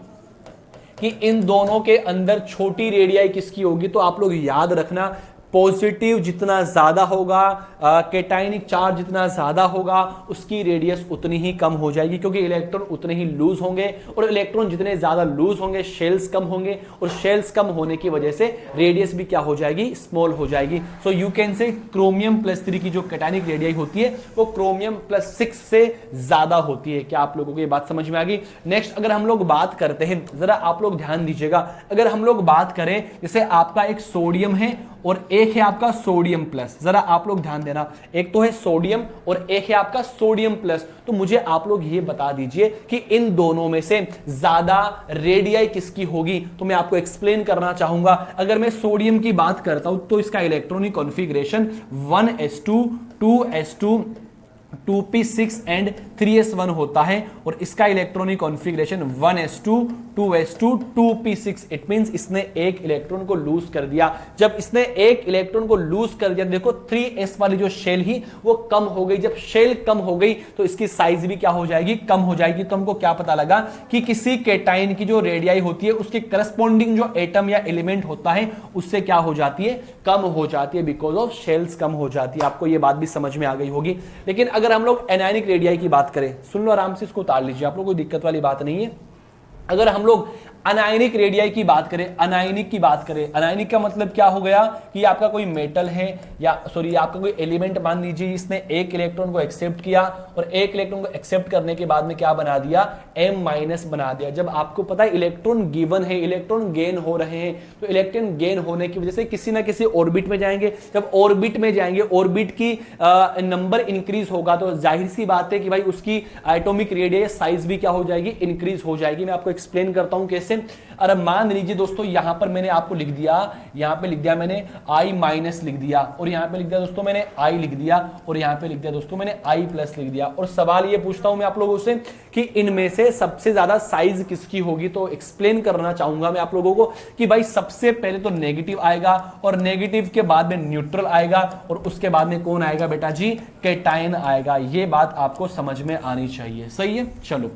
कि इन दोनों के अंदर छोटी रेडियाई किसकी होगी। तो आप लोग याद रखना पॉजिटिव जितना ज्यादा होगा, कैटायनिक चार्ज जितना ज्यादा होगा, उसकी रेडियस उतनी ही कम हो जाएगी, क्योंकि इलेक्ट्रॉन उतने ही लूज होंगे, और इलेक्ट्रॉन जितने ज्यादा लूज होंगे शेल्स कम होंगे, और शेल्स कम होने की वजह से रेडियस भी क्या हो जाएगी, स्मॉल हो जाएगी। So you can say chromium plus 3 की जो कैटायनिक रेडियस होती है वो क्रोमियम प्लस 6 से ज्यादा होती है। क्या आप लोगों को ये बात समझ में आ गई? नेक्स्ट अगर हम लोग बात करते हैं, जरा आप लोग ध्यान दीजिएगा, अगर हम लोग बात करें जैसे आपका एक सोडियम है और एक है आपका सोडियम प्लस, जरा आप लोग ध्यान देना, एक तो है सोडियम और एक है आपका सोडियम प्लस, तो मुझे आप लोग ये बता दीजिए कि इन दोनों में से ज्यादा रेडियाई किसकी होगी। तो मैं आपको एक्सप्लेन करना चाहूंगा। अगर मैं सोडियम की बात करता हूं तो इसका electronic configuration 1s2 2s2 2p6 and 3s1 होता है, और इसका electronic configuration 1s2 2s2 2p6। It means इसने एक इलेक्ट्रॉन को लूज कर दिया। जब इसने एक इलेक्ट्रॉन को लूज कर दिया, देखो 3s वाली जो शेल ही वो कम हो गई। जब शेल कम हो गई तो इसकी साइज भी क्या हो जाएगी, कम हो जाएगी। तो हमको क्या पता लगा कि किसी कैटायन की जो रेडियाई होती है उसके करस्पॉन्डिंग जो एटम या एलिमेंट होता है उससे क्या हो जाती है, कम हो जाती है, बिकॉज ऑफ शेल्स कम हो जाती है। आपको ये बात भी समझ में आ गई होगी। लेकिन अगर हम लोग एनायनिक रेडियाई की बात करें, सुन लो आराम से, इसको उतार लीजिए, आप लोग कोई दिक्कत वाली बात नहीं है। अगर हम लोग अनायनिक रेडियाई की बात करें, अनायनिक की बात करें, अनायनिक का मतलब क्या हो गया कि आपका कोई मेटल है या सॉरी आपका कोई एलिमेंट मान लीजिए, इसने एक इलेक्ट्रॉन को एक्सेप्ट किया और एक इलेक्ट्रॉन को एक्सेप्ट करने के बाद में क्या बना दिया, M- बना दिया। जब आपको पता है इलेक्ट्रॉन गिवन है, इलेक्ट्रॉन गेन हो रहे हैं, तो इलेक्ट्रॉन गेन होने की वजह से किसी ना किसी ऑर्बिट में जाएंगे। जब ऑर्बिट में जाएंगे, ऑर्बिट की नंबर इंक्रीज होगा, तो जाहिर सी बात है कि भाई उसकी एटॉमिक रेडियस साइज भी क्या हो जाएगी, इंक्रीज हो जाएगी। मैं आपको एक्सप्लेन करता हूं कैसे। अरे मान लीजिए दोस्तों, यहां पर मैंने आपको लिख दिया, यहां पे लिख दिया मैंने I- लिख दिया, और यहां पे लिख दिया दोस्तों मैंने I लिख दिया, और यहां पे लिख दिया दोस्तों मैंने I+ लिख दिया। और सवाल ये पूछता हूं मैं आप लोगों से कि इनमें से सबसे ज्यादा साइज किसकी होगी। तो एक्सप्लेन करना चाहूंगा मैं आप लोगों को कि भाई सबसे पहले तो नेगेटिव आएगा, और नेगेटिव के बाद में न्यूट्रल आएगा, और उसके बाद में कौन आएगा बेटा जी, कैटायन आएगा। ये बात आपको समझ में आनी चाहिए। सही है, चलो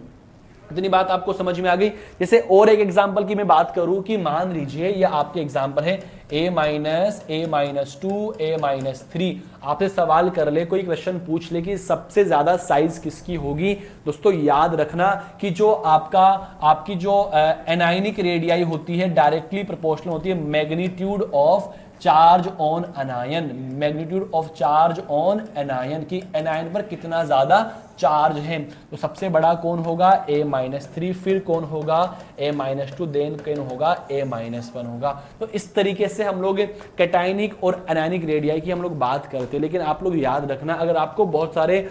इतनी बात आपको समझ में आ गई। जैसे और एक एग्जांपल की मैं बात करूं कि मान लीजिए ये आपके एग्जांपल है A-2 A-3। आपसे सवाल कर ले, कोई क्वेश्चन पूछ ले कि सबसे ज्यादा साइज किसकी होगी। दोस्तों याद रखना कि जो आपकी जो एनायनिक रेडियाई होती है डायरेक्टली प्रोपोर्शनल होती है magnitude of charge on अनायन, magnitude of charge on अनायन, की अनायन पर कितना ज्यादा चार्ज है। तो सबसे बड़ा कौन होगा, A-3, फिर कौन होगा A-2, देन कौन होगा A-1 होगा। तो इस तरीके से हम लोग कैटायनिक और अनायनिक रेडियाई की हम लोग बात करते हैं। लेकिन आप लोग याद रखना, अगर आपको बहुत सारे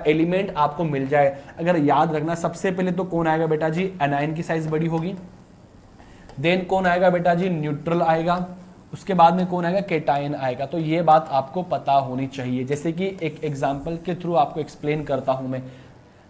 एलिमेंट आपको मिल जाए, अगर याद रखना सबसे पहले तो कौन आएगा बेटा जी, अनायन की साइज बड़ी होगी, देन कौन आएगा बेटा जी, न्यूट्रल आएगा, उसके बाद में कौन आएगा, कैटायन आएगा। तो ये बात आपको पता होनी चाहिए। जैसे कि एक एग्जांपल के थ्रू आपको एक्सप्लेन करता हूं मैं।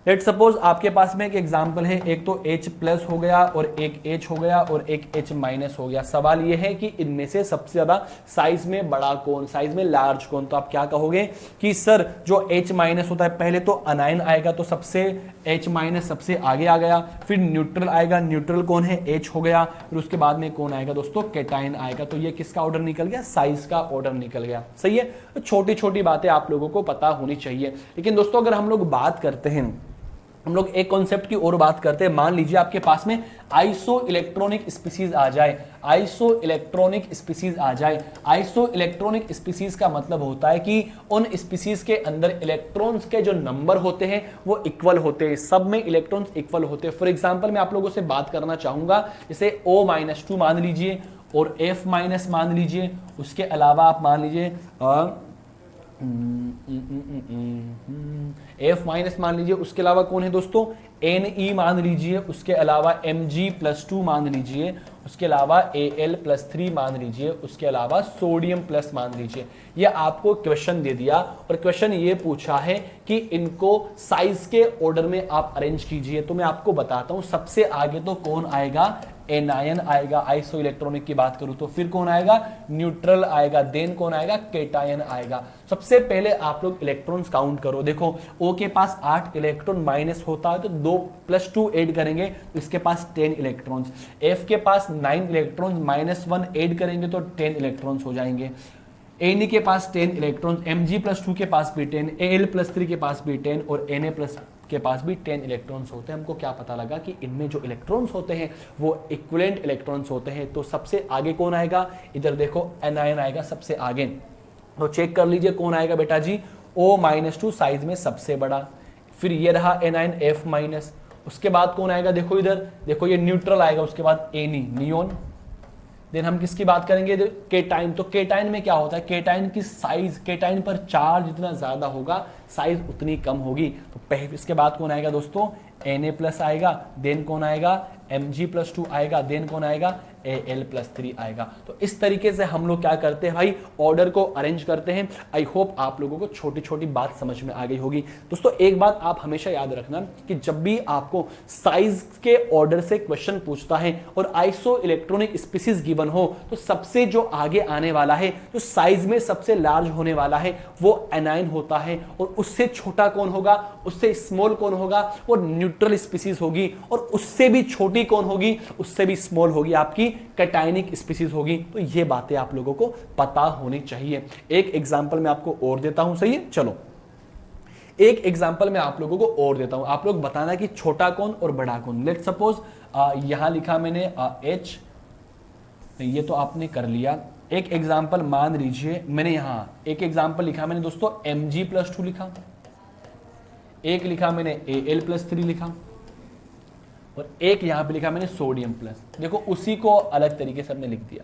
लेट सपोज आपके पास में एक एग्जांपल है, एक तो H+ हो गया और एक H हो गया और एक H- हो गया। सवाल ये है कि इनमें से सबसे ज्यादा साइज में बड़ा कौन, साइज में लार्ज कौन। तो आप क्या कहोगे कि सर जो H- होता है, पहले तो अनायन आएगा, तो सबसे H- सबसे आगे आ गया, फिर न्यूट्रल आएगा, न्यूट्रल कौन है, H हो गया, फिर उसके बाद में कौन आएगा दोस्तों, कैटायन आएगा। तो ये किसका ऑर्डर निकल गया, साइज का ऑर्डर निकल गया। सही है, तो छोटी छोटी बातें आप लोगों को पता होनी चाहिए। लेकिन दोस्तों अगर हम लोग बात करते हैं, हम लोग एक कॉन्सेप्ट की और बात करते हैं। मान लीजिए आपके पास में आइसो इलेक्ट्रॉनिक स्पीसीज आ जाए, आइसो इलेक्ट्रॉनिक स्पीसीज आ जाए। आइसो इलेक्ट्रॉनिक स्पीसीज का मतलब होता है कि उन स्पीसीज के अंदर इलेक्ट्रॉन्स के जो नंबर होते हैं वो इक्वल होते हैं, सब में इलेक्ट्रॉन्स इक्वल होते हैं। फॉर एग्जांपल मैं आप लोगों से बात करना चाहूंगा, जैसे O-2 मान लीजिए और F- मान लीजिए, उसके अलावा आप मान लीजिए F- मान लीजिए, उसके अलावा कौन है दोस्तों, Ne मान लीजिए, उसके अलावा Mg+2 मान लीजिए, उसके अलावा Al+3 मान लीजिए, उसके अलावा सोडियम प्लस मान लीजिए। ये आपको क्वेश्चन दे दिया और क्वेश्चन ये पूछा है कि इनको साइज के ऑर्डर में आप अरेंज कीजिए। तो मैं आपको बताता हूं, सबसे आगे तो कौन आएगा, एनायन आएगा। आइसो इलेक्ट्रॉनिक की बात करूं तो फिर कौन आएगा, न्यूट्रल आएगा, देन कौन आएगा, कैटायन आएगा। सबसे पहले आप लोग इलेक्ट्रॉन्स काउंट करो। देखो O के पास 8 इलेक्ट्रॉन माइनस होता है तो 2+2 ऐड करेंगे तो इसके पास 10 इलेक्ट्रॉन्स। F के पास 9 इलेक्ट्रॉन्स, -1 ऐड करेंगे तो 10 इलेक्ट्रॉन्स हो जाएंगे। Na के पास 10 इलेक्ट्रॉन, Mg+2 के पास भी 10, Al+3 के पास भी 10 और Na+ के पास भी 10 इलेक्ट्रॉन्स होते हैं। हमको क्या पता लगा कि इनमें जो इलेक्ट्रॉन्स होते हैं वो इक्विवेलेंट इलेक्ट्रॉन्स होते हैं। तो सबसे आगे कौन आएगा, इधर देखो एनायन आएगा सबसे आगे। तो चेक कर लीजिए कौन आएगा बेटा जी, O-2 साइज में सबसे बड़ा। फिर ये रहा एनायन F-, उसके बाद कौन आएगा, देखो इधर देखो ये न्यूट्रल आएगा, उसके बाद एनी नियोन। देन हम किसकी बात करेंगे, केटाइन। तो केटाइन में क्या होता है, केटाइन की साइज, केटाइन पर चार्ज जितना ज्यादा होगा साइज उतनी कम होगी। तो इसके बाद कौन आएगा दोस्तों, Na+ आएगा, देन कौन आएगा, Mg+2 आएगा, देन कौन आएगा, Al+3 आएगा। तो इस तरीके से हम लोग क्या करते हैं भाई, ऑर्डर को अरेंज करते हैं। आई होप आप लोगों को छोटी छोटी बात समझ में आ गई होगी। दोस्तों एक बात आप हमेशा याद रखना कि जब भी आपको साइज के ऑर्डर से क्वेश्चन पूछता है और आइसो इलेक्ट्रॉनिक स्पीसीज गिवन हो, तो सबसे जो आगे आने वाला है, जो साइज में सबसे लार्ज होने वाला है वो एनाइन होता है, और उससे छोटा कौन होगा, उससे स्मॉल कौन होगा, वो न्यूट्रल स्पीसीज होगी, और उससे भी छोटी कौन होगी, उससे भी स्मॉल होगी आपकी कैटायनिक स्पीसीज होगी। तो ये बातें आप लोगों को पता होनी चाहिए। एक एग्जांपल मैं आपको और देता हूं, सही है, चलो एक एग्जांपल मैं आप लोगों को और देता हूं, आप लोग बताना कि छोटा कौन और बड़ा कौन। लेट्स सपोज यहां लिखा मैंने H, ये तो आपने कर लिया। एक एग्जांपल मान लीजिए मैंने यहां एक एग्जांपल लिखा मैंने दोस्तों Mg+2 लिखा, एक लिखा मैंने Al+3 लिखा, और एक यहां पे लिखा मैंने सोडियम प्लस। देखो उसी को अलग तरीके से हमने लिख दिया।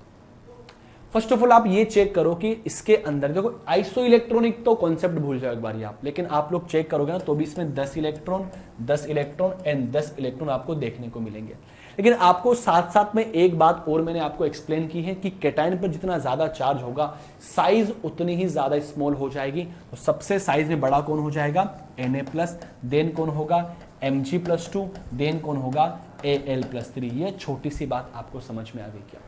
फर्स्ट ऑफ ऑल आप ये चेक करो कि इसके अंदर देखो आइसो इलेक्ट्रॉनिक तो कॉन्सेप्ट भूल जाओ एक बार आप, लेकिन आप लोग चेक करोगे ना तो भी इसमें 10 इलेक्ट्रॉन 10 इलेक्ट्रॉन एंड 10 इलेक्ट्रॉन आपको देखने को मिलेंगे। लेकिन आपको साथ साथ में एक बात और मैंने आपको एक्सप्लेन की है कि कैटायन पर जितना ज्यादा चार्ज होगा साइज उतनी ही ज्यादा स्मॉल हो जाएगी। तो सबसे साइज में बड़ा कौन हो जाएगा, Na+, देन कौन होगा, Mg+2, देन कौन होगा, Al+3। ये छोटी सी बात आपको समझ में आ गई क्या।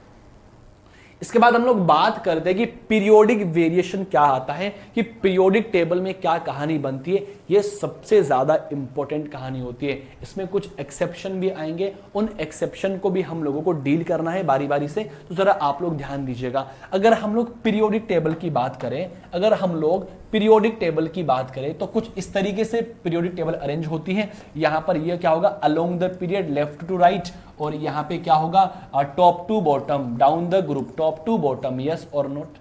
इसके बाद हम लोग बात करते हैं कि पीरियोडिक वेरिएशन क्या आता है, कि पीरियोडिक टेबल में क्या कहानी बनती है। ये सबसे ज्यादा इंपॉर्टेंट कहानी होती है। इसमें कुछ एक्सेप्शन भी आएंगे, उन एक्सेप्शन को भी हम लोगों को डील करना है बारी बारी से। तो जरा आप लोग ध्यान दीजिएगा। अगर हम लोग पीरियोडिक टेबल की बात करें, अगर हम लोग पीरियोडिक टेबल की बात करें तो कुछ इस तरीके से पीरियोडिक टेबल अरेंज होती है। यहां पर ये क्या होगा, along the period left to right, और यहां पे क्या होगा, top to bottom, down the group, top to bottom, yes और नॉट।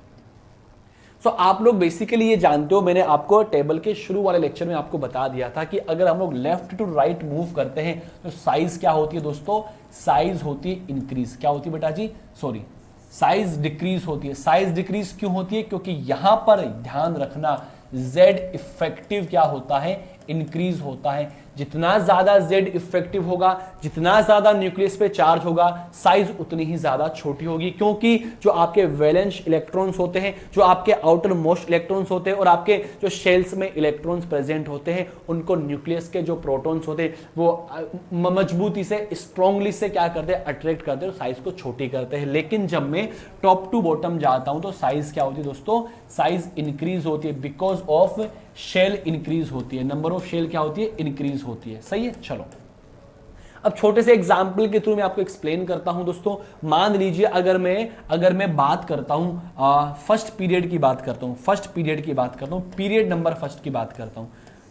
सो आप लोग बेसिकली ये जानते हो, मैंने आपको टेबल के शुरू वाले लेक्चर में आपको बता दिया था कि अगर हम लोग लेफ्ट टू राइट मूव करते हैं तो साइज क्या होती है दोस्तों, साइज होती है इंक्रीज। क्या होती है बेटा जी, सॉरी, साइज डिक्रीज होती है। साइज डिक्रीज क्यों होती है, क्योंकि यहां पर ध्यान रखना Z इफेक्टिव क्या होता है, इंक्रीज होता है। जितना ज्यादा Z इफेक्टिव होगा, जितना ज्यादा न्यूक्लियस पे चार्ज होगा, साइज उतनी ही ज्यादा छोटी होगी। क्योंकि जो आपके वैलेंस इलेक्ट्रॉन्स होते हैं, जो आपके आउटर मोस्ट इलेक्ट्रॉन्स होते हैं, और आपके जो शेल्स में इलेक्ट्रॉन्स प्रेजेंट होते हैं, उनको न्यूक्लियस के जो प्रोटॉन्स होते हैं वो मजबूती से, स्ट्रांगली से क्या करते हैं, अट्रैक्ट करते हैं और साइज को छोटी करते हैं। लेकिन जब मैं टॉप टू बॉटम जाता हूं तो साइज क्या होती है दोस्तों, साइज इंक्रीज होती है, बिकॉज ऑफ शेल इंक्रीज होती है, नंबर ऑफ शेल क्या होती है, इंक्रीज होती है। सही है, चलो अब छोटे से एग्जाम्पल के थ्रू मैं आपको एक्सप्लेन करता हूं दोस्तों। मान लीजिए अगर मैं बात करता हूं फर्स्ट पीरियड की बात करता हूं, फर्स्ट पीरियड की बात करता हूं, पीरियड नंबर फर्स्ट की बात करता हूं,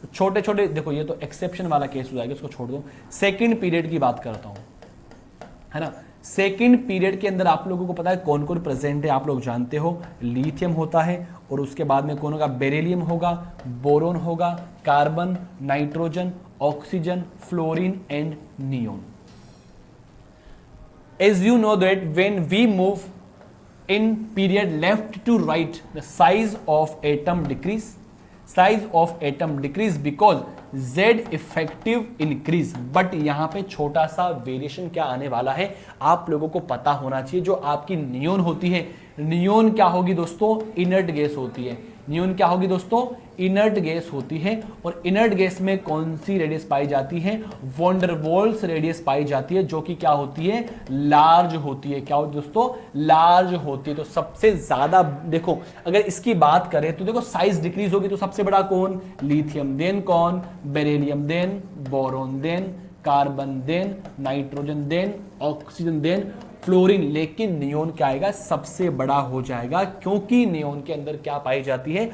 छोटे छोटे देखो ये तो एक्सेप्शन वाला केस हो जाएगा, इसको छोड़ दो। सेकंड पीरियड की बात करता हूं, है ना। सेकंड पीरियड के अंदर आप लोगों को पता है कौन कौन प्रेजेंट है, आप लोग जानते हो, लिथियम होता है, और उसके बाद में कौन होगा, बेरिलियम होगा, बोरोन होगा, carbon, nitrogen, oxygen, fluorine and neon. As you know that when we move in period left to right, the size of atom decrease, size of atom decrease because Z effective increase. But यहां पे छोटा सा variation क्या आने वाला है, आप लोगों को पता होना चाहिए। जो आपकी नियोन होती है, नियोन क्या होगी दोस्तों, इनर्ट गैस होती है। नियोन क्या होगी दोस्तों, इनर्ट गैस होती है। और इनर्ट गैस में कौन सी रेडियस पाई जाती है, वॉन डेर वाल्स रेडियस पाई जाती है, जो कि क्या होती है, लार्ज होती है। क्या होती है दोस्तों, लार्ज होती है। तो सबसे ज्यादा देखो, अगर इसकी बात करें तो देखो साइज डिक्रीज होगी तो सबसे बड़ा कौन, लिथियम, देन कौन, beryllium, then boron, then carbon, then nitrogen, then oxygen, then fluorine, लेकिन नियोन क्या आएगा, सबसे बड़ा हो जाएगा, क्योंकि नियोन के अंदर क्या पाई जाती है,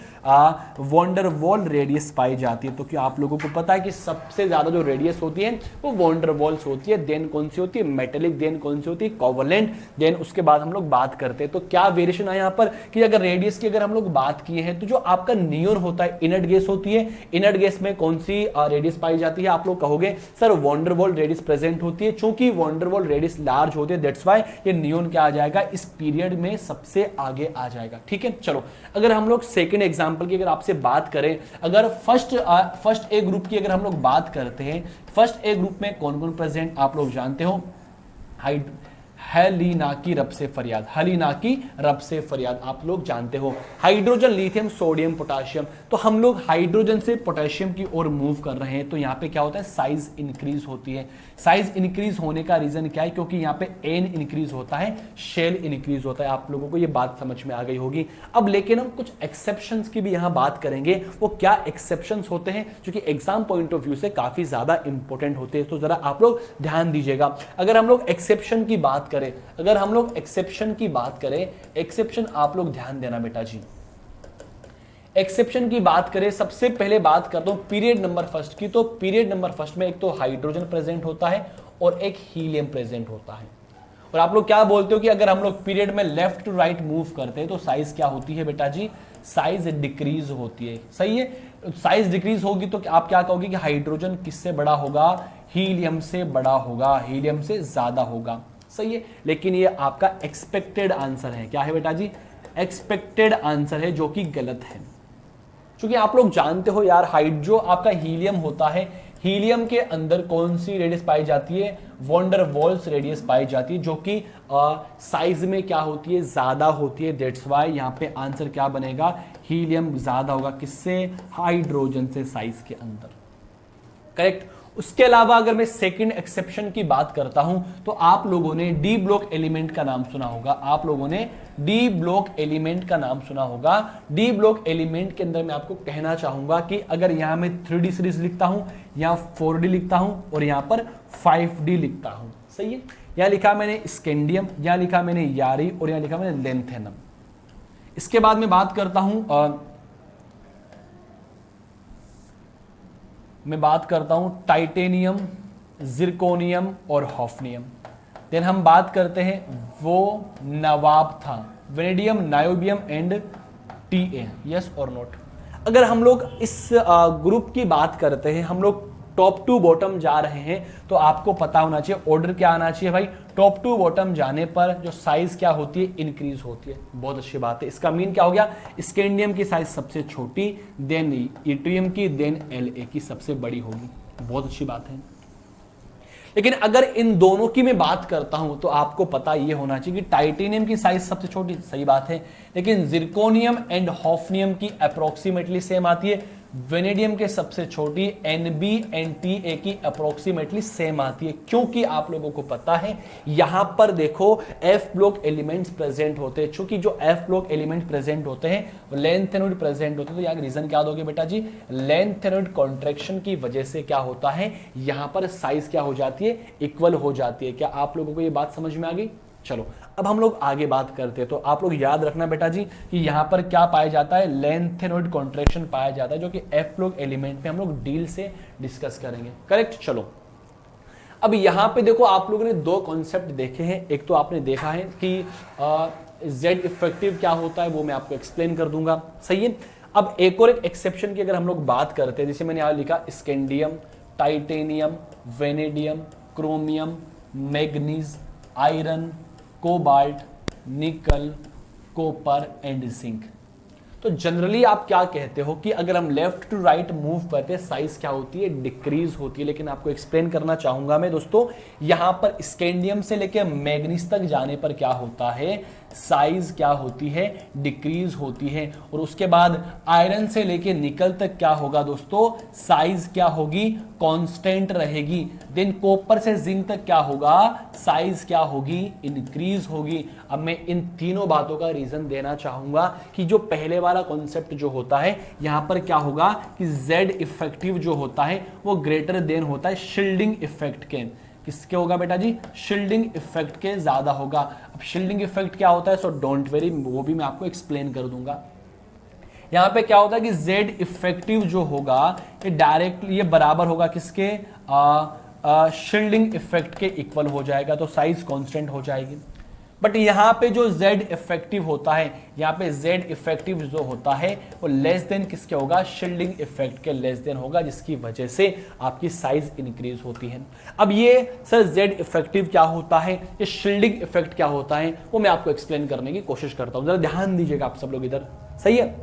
वॉन्डरवॉल रेडियस पाई जाती है। तो क्या आप लोगों को पता है कि सबसे ज्यादा जो रेडियस होती है वो वॉन्डरवॉल्स होती है, देन कौन सी होती है, मेटेलिक, देन कौन सी होती है, कोवलेंट, देन उसके बाद हम लोग बात करते हैं। तो क्या वेरिएशन है यहाँ पर कि अगर रेडियस की अगर हम लोग बात किए हैं तो जो आपका नियोन होता है इनर्ट गैस होती है, इनर्ट गैस में कौन सी रेडियस पाई जाती है, आप लोग कहोगे सर वॉन्डरवॉल रेडियस प्रेजेंट होती है, चूंकि वॉन्डरवॉल रेडियस लार्ज होती है, दैट्स व्हाई ये नियोन क्या आ जाएगा, इस पीरियड में सबसे आगे आ जाएगा। ठीक है, चलो अगर हम लोग सेकंड एग्जांपल की अगर आपसे बात करें, अगर फर्स्ट ए ग्रुप की अगर हम लोग बात करते हैं, फर्स्ट ए ग्रुप में कौन कौन प्रेजेंट आप लोग जानते हो, हेलिना की रब से फरियाद, हेलिना की रब से फरियाद आप लोग जानते हो, हाइड्रोजन, लिथियम, सोडियम, पोटेशियम। तो हम लोग हाइड्रोजन से पोटेशियम की ओर मूव कर रहे हैं, तो यहाँ पे क्या होता है, साइज इंक्रीज होती है। साइज इंक्रीज होने का रीजन क्या है, क्योंकि यहाँ पे एन इंक्रीज होता है, शेल इंक्रीज होता है। आप लोगों को ये बात समझ में आ गई होगी। अब लेकिन हम कुछ एक्सेप्शंस की भी यहाँ बात करेंगे, वो क्या एक्सेप्शंस होते हैं जो कि एग्जाम पॉइंट ऑफ व्यू से काफी ज्यादा इंपॉर्टेंट होते हैं। तो जरा आप लोग ध्यान दीजिएगा। अगर हम लोग एक्सेप्शन की बात करें, अगर हम लोग एक्सेप्शन की बात करें, एक्सेप्शन आप लोग ध्यान देना बेटा जी, एक्सेप्शन की बात करें, सबसे पहले बात करता हूं पीरियड नंबर फर्स्ट की। तो पीरियड नंबर फर्स्ट में एक तो हाइड्रोजन प्रेजेंट होता है और एक हीलियम प्रेजेंट होता है। और आप लोग क्या बोलते हो कि अगर हम लोग पीरियड में लेफ्ट टू राइट मूव करते हैं तो साइज क्या होती है बेटा जी, साइज डिक्रीज होती है। सही है, साइज डिक्रीज होगी तो आप क्या कहोगे कि हाइड्रोजन किससे बड़ा होगा, हीलियम से बड़ा होगा, हीलियम से ज्यादा होगा। सही है, लेकिन ये आपका एक्सपेक्टेड आंसर है। क्या है बेटा जी, एक्सपेक्टेड आंसर है, जो कि गलत है। क्योंकि आप लोग जानते हो यार, जो आपका हीलियम होता है, हीलियम के अंदर कौन सी रेडियस पाई जाती है, वॉन्डरवॉल्स रेडियस पाई जाती है, जो कि साइज में क्या होती है, ज्यादा होती है। दैट्स व्हाई यहाँ पे आंसर क्या बनेगा, हीलियम ज्यादा होगा, किससे, हाइड्रोजन से साइज के अंदर। करेक्ट। उसके अलावा अगर मैं सेकंड एक्सेप्शन की बात करता हूं तो आप लोगों ने डी ब्लॉक एलिमेंट का नाम सुना होगा, आप लोगों ने डी ब्लॉक एलिमेंट का नाम सुना होगा। डी ब्लॉक एलिमेंट के अंदर मैं आपको कहना चाहूंगा कि अगर यहां मैं 3D सीरीज लिखता हूं, यहां 4D लिखता हूं और यहां पर 5D लिखता हूं। सही है, यहां लिखा मैंने स्कैंडियम, यहां लिखा मैंने यारी और यहां लिखा मैंने लेंथेनम। इसके बाद मैं बात करता हूं टाइटेनियम, जिरकोनियम और हॉफनियम। देन हम बात करते हैं वो नवाब था, vanadium, niobium and TA. Yes और नोट। अगर हम लोग इस ग्रुप की बात करते हैं, हम लोग टॉप टू बॉटम जा रहे हैं, तो आपको पता होना चाहिए ऑर्डर क्या आना चाहिए भाई, टॉप टू बॉटम जाने पर जो साइज क्या होती है, इंक्रीज होती है। बहुत अच्छी बात है। इसका मीन क्या हो गया, स्कैंडियम की साइज सबसे छोटी, देन इट्रियम की, देन एलए की सबसे बड़ी होगी। बहुत अच्छी बात है। लेकिन अगर इन दोनों की मैं बात करता हूं तो आपको पता यह होना चाहिए कि टाइटेनियम की साइज सबसे छोटी, सही बात है, लेकिन जिरकोनियम एंड हॉफनियम की अप्रोक्सीमेटली सेम आती है। वेनेडियम के सबसे छोटी एनबी एंड टीए की अप्रोक्सीमेटली सेम आती है, क्योंकि आप लोगों को पता है यहां पर देखो एफ ब्लॉक एलिमेंट्स प्रेजेंट होते हैं। चूंकि जो एफ ब्लॉक एलिमेंट प्रेजेंट होते हैं लेंथेनोइड प्रेजेंट होते हैं, तो यहाँ रीजन क्या दोगे बेटा जी, लेंथेनोइड कॉन्ट्रैक्शन की वजह से क्या होता है, यहां पर साइज क्या हो जाती है, इक्वल हो जाती है। क्या आप लोगों को यह बात समझ में आ गई? चलो अब हम लोग आगे बात करते हैं। तो आप लोग याद रखना बेटा जी कि यहां पर क्या पाया जाता है, लेंथेनोइड कॉन्ट्रैक्शन पाया जाता है, जो कि एफ ब्लॉक एलिमेंट में हम लोग डील से डिस्कस करेंगे। करेक्ट। चलो अब यहां पे देखो, आप लोगों ने दो कॉन्सेप्ट देखे हैं। एक तो आपने देखा है कि जेड इफेक्टिव क्या होता है, वो मैं आपको एक्सप्लेन कर दूंगा। सही है। अब एक और एक एक्सेप्शन की अगर हम लोग बात करते हैं, जैसे मैंने यहां लिखा scandium, titanium, vanadium, chromium, manganese, iron, cobalt, निकल, कॉपर एंड जिंक। तो जनरली आप क्या कहते हो कि अगर हम लेफ्ट टू राइट मूव करते हैं साइज क्या होती है, डिक्रीज होती है। लेकिन आपको एक्सप्लेन करना चाहूंगा मैं दोस्तों, यहां पर स्कैंडियम से लेकर मैग्नीज तक जाने पर क्या होता है, साइज क्या होती है, डिक्रीज होती है। और उसके बाद आयरन से लेकर निकल तक क्या होगा दोस्तों, साइज क्या होगी, कांस्टेंट रहेगी। देन कॉपर से जिंक तक क्या होगा, साइज क्या होगी, इंक्रीज होगी। अब मैं इन तीनों बातों का रीजन देना चाहूंगा कि जो पहले वाला कॉन्सेप्ट जो होता है, यहां पर क्या होगा कि जेड इफेक्टिव जो होता है वो ग्रेटर देन होता है शील्डिंग इफेक्ट के, किसके होगा बेटा जी, शील्डिंग इफेक्ट के ज्यादा होगा। अब शील्डिंग इफेक्ट क्या होता है, सो डोंट वेरी, वो भी मैं आपको एक्सप्लेन कर दूंगा। यहां पे क्या होता है कि जेड इफेक्टिव जो होगा ये डायरेक्टली ये बराबर होगा किसके, शील्डिंग इफेक्ट के इक्वल हो जाएगा, तो साइज कांस्टेंट हो जाएगी। बट यहां पे जो Z इफेक्टिव होता है, यहां पे Z इफेक्टिव जो होता है वो लेस देन किसके होगा, शील्डिंग इफेक्ट के लेस देन होगा, जिसकी वजह से आपकी साइज इंक्रीज होती है। अब ये सर Z इफेक्टिव क्या होता है, ये शील्डिंग इफेक्ट क्या होता है, वो मैं आपको एक्सप्लेन करने की कोशिश करता हूं, जरा ध्यान दीजिएगा आप सब लोग इधर, सही है।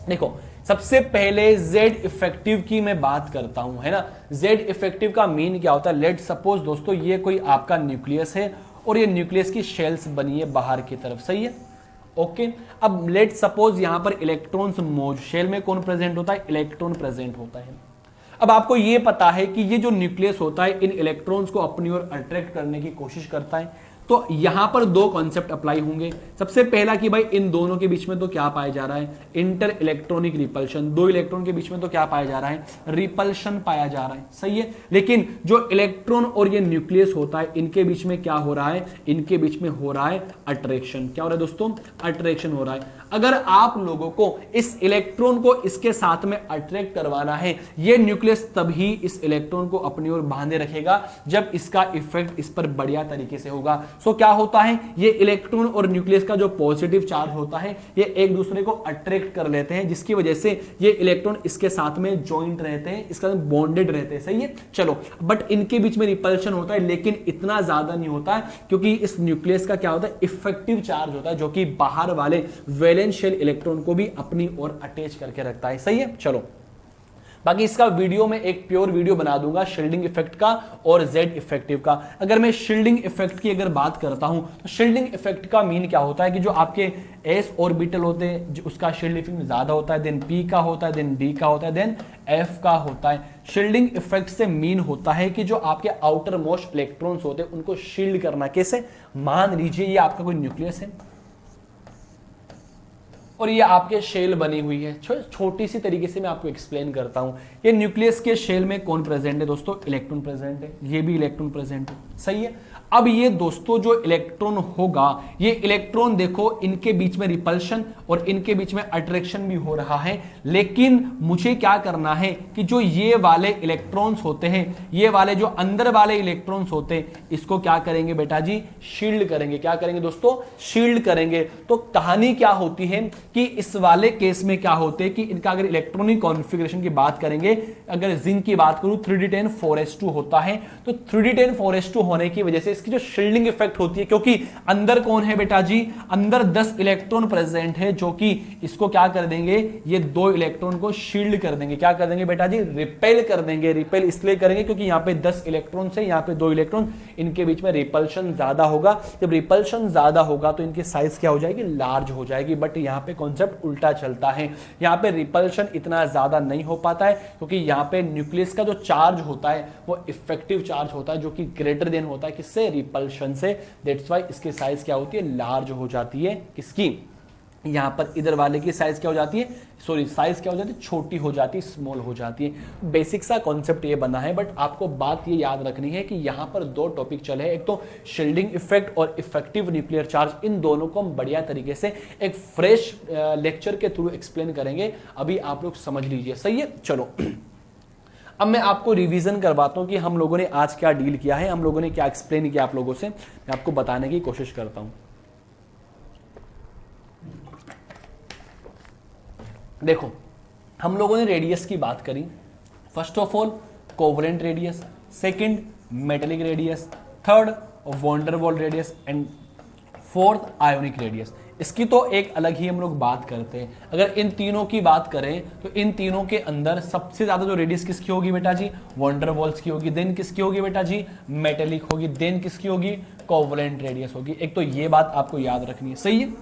देखो सबसे पहले Z इफेक्टिव की मैं बात करता हूं, है ना। Z इफेक्टिव का मीन क्या होता है, लेट सपोज दोस्तों ये कोई आपका न्यूक्लियस है और ये न्यूक्लियस की शेल्स बनी है बाहर की तरफ, सही है, ओके। अब लेट सपोज यहां पर इलेक्ट्रॉन्स मौजूद, शेल में कौन प्रेजेंट होता है, इलेक्ट्रॉन प्रेजेंट होता है। अब आपको ये पता है कि ये जो न्यूक्लियस होता है इन इलेक्ट्रॉन्स को अपनी ओर अट्रैक्ट करने की कोशिश करता है, तो यहां पर दो कॉन्सेप्ट अप्लाई होंगे। सबसे पहला कि भाई इन दोनों के बीच में तो क्या पाया जा रहा है, इंटर इलेक्ट्रॉनिक रिपल्शन, दो इलेक्ट्रॉन के बीच में तो क्या पाया जा रहा है, रिपल्शन पाया जा रहा है, सही है। लेकिन जो इलेक्ट्रॉन और ये न्यूक्लियस होता है इनके बीच में क्या हो रहा है, इनके बीच में हो रहा है अट्रैक्शन। क्या हो रहा है दोस्तों, अट्रैक्शन हो रहा है। अगर आप लोगों को इस इलेक्ट्रॉन को इसके साथ में अट्रैक्ट करवाना है, ये न्यूक्लियस तभी इस इलेक्ट्रॉन को अपनी ओर बांधे रखेगा जब इसका इफेक्ट इस पर बढ़िया तरीके से होगा। सो क्या होता है, ये इलेक्ट्रॉन और न्यूक्लियस का जो पॉजिटिव चार्ज होता है ये एक दूसरे को अट्रैक्ट कर लेते हैं, जिसकी वजह से ये इलेक्ट्रॉन इसके साथ में ज्वाइंट रहते हैं, इसका बॉन्डेड रहते हैं, सही है। चलो, बट इनके बीच में रिपल्शन होता है, लेकिन इतना ज्यादा नहीं होता है, क्योंकि इस न्यूक्लियस का क्या होता है, इफेक्टिव चार्ज होता है, जो कि बाहर वाले वैलेंस शेल इलेक्ट्रॉन को भी अपनी ओर अटैच करके रखता है, सही है। चलो, बाकी इसका वीडियो में एक प्योर वीडियो बना दूंगा शील्डिंग इफेक्ट का और जेड इफेक्टिव का। अगर मैं शील्डिंग इफेक्ट की अगर बात करता हूं तो शील्डिंग इफेक्ट का मीन क्या होता है कि जो आपके एस ऑर्बिटल होते हैं उसका शील्ड इफेक्ट ज्यादा होता है, देन पी का होता है, देन डी का होता है, देन एफ का होता है। शील्डिंग इफेक्ट से मीन होता है कि जो आपके आउटर मोस्ट इलेक्ट्रॉन्स होते हैं उनको शील्ड करना। कैसे, मान लीजिए ये आपका कोई न्यूक्लियस है और ये आपके शेल बनी हुई है, छोटी सी तरीके से मैं आपको एक्सप्लेन करता हूं। ये न्यूक्लियस के शेल में कौन प्रेजेंट है दोस्तों, इलेक्ट्रॉन प्रेजेंट है, ये भी इलेक्ट्रॉन प्रेजेंट है, सही है। अब ये दोस्तों जो इलेक्ट्रॉन होगा, ये इलेक्ट्रॉन देखो इनके बीच में रिपल्शन और इनके बीच में अट्रैक्शन भी हो रहा है, लेकिन मुझे क्या करना है कि जो ये वाले इलेक्ट्रॉन्स होते हैं, ये वाले जो अंदर वाले इलेक्ट्रॉन्स होते हैं, इसको क्या करेंगे बेटा जी, शील्ड करेंगे। क्या करेंगे दोस्तों, शील्ड करेंगे। तो कहानी क्या होती है कि इस वाले केस में क्या होते हैं कि इनका अगर इलेक्ट्रॉनिक कॉन्फ़िगरेशन की बात करेंगे, अगर जिंक की बात करूं 3d10 4s2 होता है, तो 3d10 4s2 होने की वजह से इसकी जो शील्डिंग इफेक्ट होती है, क्योंकि अंदर कौन है बेटा जी, अंदर 10 इलेक्ट्रॉन प्रेजेंट है, जो कि इसको क्या कर देंगे, ये दो इलेक्ट्रॉन को शील्ड कर देंगे। क्या कर देंगे बेटा जी, रिपेल कर देंगे। रिपेल इसलिए करेंगे क्योंकि यहां पे 10 इलेक्ट्रॉन से यहां पे 2 इलेक्ट्रॉन, इनके बीच में रिपल्शन ज्यादा होगा। जब रिपल्शन ज्यादा होगा तो इनकी साइज क्या हो जाएगी, लार्ज हो जाएगी। बट यहां पे कॉन्सेप्ट उल्टा चलता है, यहां पे रिपल्शन इतना ज्यादा नहीं हो पाता है, क्योंकि यहां पे न्यूक्लियस का जो चार्ज होता है वो इफेक्टिव चार्ज होता है, जो कि ग्रेटर देन होता है किससे, रिपल्शन से। दैट्स व्हाई इसकी साइज क्या होती है, लार्ज हो जाती है। किसकी, यहां पर इधर वाले की साइज क्या हो जाती है, सॉरी साइज क्या हो जाती है, छोटी हो जाती है, स्मॉल हो जाती है। बेसिक सा कॉन्सेप्ट ये बना है, बट आपको बात ये याद रखनी है कि यहां पर दो टॉपिक चले हैं, एक तो शील्डिंग इफेक्ट और इफेक्टिव न्यूक्लियर चार्ज। इन दोनों को हम बढ़िया तरीके से एक फ्रेश लेक्चर के थ्रू एक्सप्लेन करेंगे, अभी आप लोग समझ लीजिए, सही है। चलो, अब मैं आपको रिवीजन करवाता हूं कि हम लोगों ने आज क्या डील किया है, हम लोगों ने क्या एक्सप्लेन किया आप लोगों से, मैं आपको बताने की कोशिश करता हूं। देखो, हम लोगों ने रेडियस की बात करी। First of all covalent radius, second metallic radius, third van der Waals radius and fourth ionic radius. इसकी तो एक अलग ही हम लोग बात करते हैं। अगर इन तीनों की बात करें तो इन तीनों के अंदर सबसे ज्यादा जो रेडियस किसकी होगी बेटा जी, वॉन डेर वाल्स की होगी, देन किसकी होगी बेटा जी, मेटेलिक होगी, देन किसकी होगी, कोवलेंट रेडियस होगी। एक तो ये बात आपको याद रखनी है, सही है।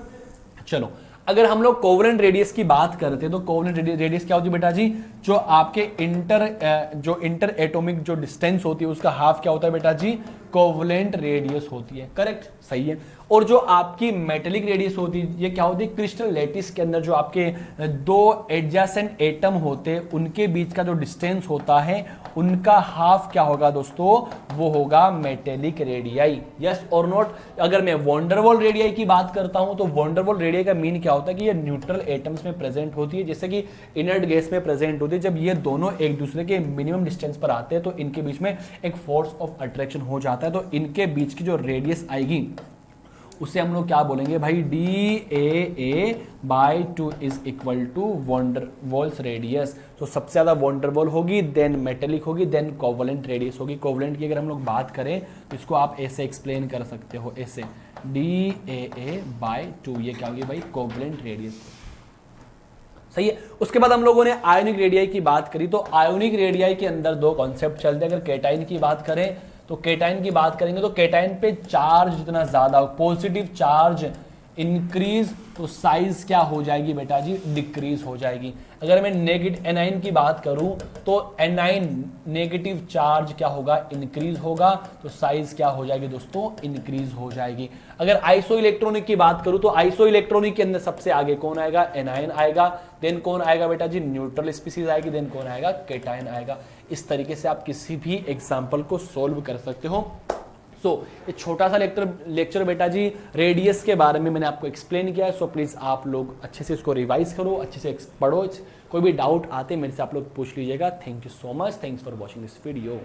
चलो, अगर हम लोग कोवलेंट रेडियस की बात करते हैं तो कोवलेंट रेडियस क्या होती है बेटा जी, जो आपके इंटर एटॉमिक जो डिस्टेंस होती है उसका हाफ क्या होता है बेटा जी, कोवलेंट रेडियस होती है। करेक्ट, सही है। और जो आपकी मेटेलिक रेडियस होती है ये क्या होती है, क्रिस्टल लैटिस के अंदर जो आपके दो एडजेसेंट एटम होते हैं उनके बीच का जो डिस्टेंस होता है उनका हाफ क्या होगा दोस्तों, वो होगा मेटेलिक रेडियाई। यस और नोट। अगर मैं वॉन्डरवॉल रेडियाई की बात करता हूं तो वॉन्डरवॉल रेडियाई का मीन क्या होता है कि ये न्यूट्रल एटम्स में प्रेजेंट होती है, जैसे कि इनर्ट गैस में प्रेजेंट होती है। जब ये दोनों एक दूसरे के मिनिमम डिस्टेंस पर आते हैं तो इनके बीच में एक फोर्स ऑफ अट्रैक्शन हो जाता है, तो इनके बीच की जो रेडियस आएगी उसे हम लोग क्या बोलेंगे भाई, DAA/2 is equal to van der Waals radius. तो सबसे ज्यादा वॉन्डरवॉल होगी, देन मेटेलिक होगी, देन कोवलेंट रेडियस होगी। कोवलेंट की अगर हम लोग बात करें तो इसको आप ऐसे एक्सप्लेन कर सकते हो, ऐसे DAA/2 ये क्या होगी भाई, कोवलेंट रेडियस। सही है। उसके बाद हम लोगों ने आयोनिक रेडियाई की बात करी, तो आयोनिक रेडियाई के अंदर दो कॉन्सेप्ट चलते हैं। अगर कैटाइन की बात करें तो कैटाइन की बात करेंगे तो कैटाइन पे चार्ज जितना ज्यादा पॉजिटिव चार्ज इंक्रीज तो साइज क्या हो जाएगी बेटा जी, डिक्रीज हो जाएगी। अगर मैं नेगेटिव एनाइन की बात करूं तो एनाइन नेगेटिव चार्ज क्या होगा, इंक्रीज होगा, तो साइज क्या हो जाएगी दोस्तों, इंक्रीज हो जाएगी। अगर आइसो इलेक्ट्रॉनिक की बात करूं तो आइसो इलेक्ट्रॉनिक के अंदर सबसे आगे कौन आएगा, एनाइन आएगा, देन कौन आएगा बेटा जी, न्यूट्रल स्पीसीज आएगी, देन कौन आएगा, कैटाइन आएगा। इस तरीके से आप किसी भी एग्जाम्पल को सोल्व कर सकते हो। ये छोटा सा लेक्चर बेटा जी रेडियस के बारे में मैंने आपको एक्सप्लेन किया है। सो प्लीज आप लोग अच्छे से इसको रिवाइज करो, अच्छे से पढ़ो। कोई भी डाउट आते मेरे से आप लोग पूछ लीजिएगा। Thank you so much, thanks for watching this video.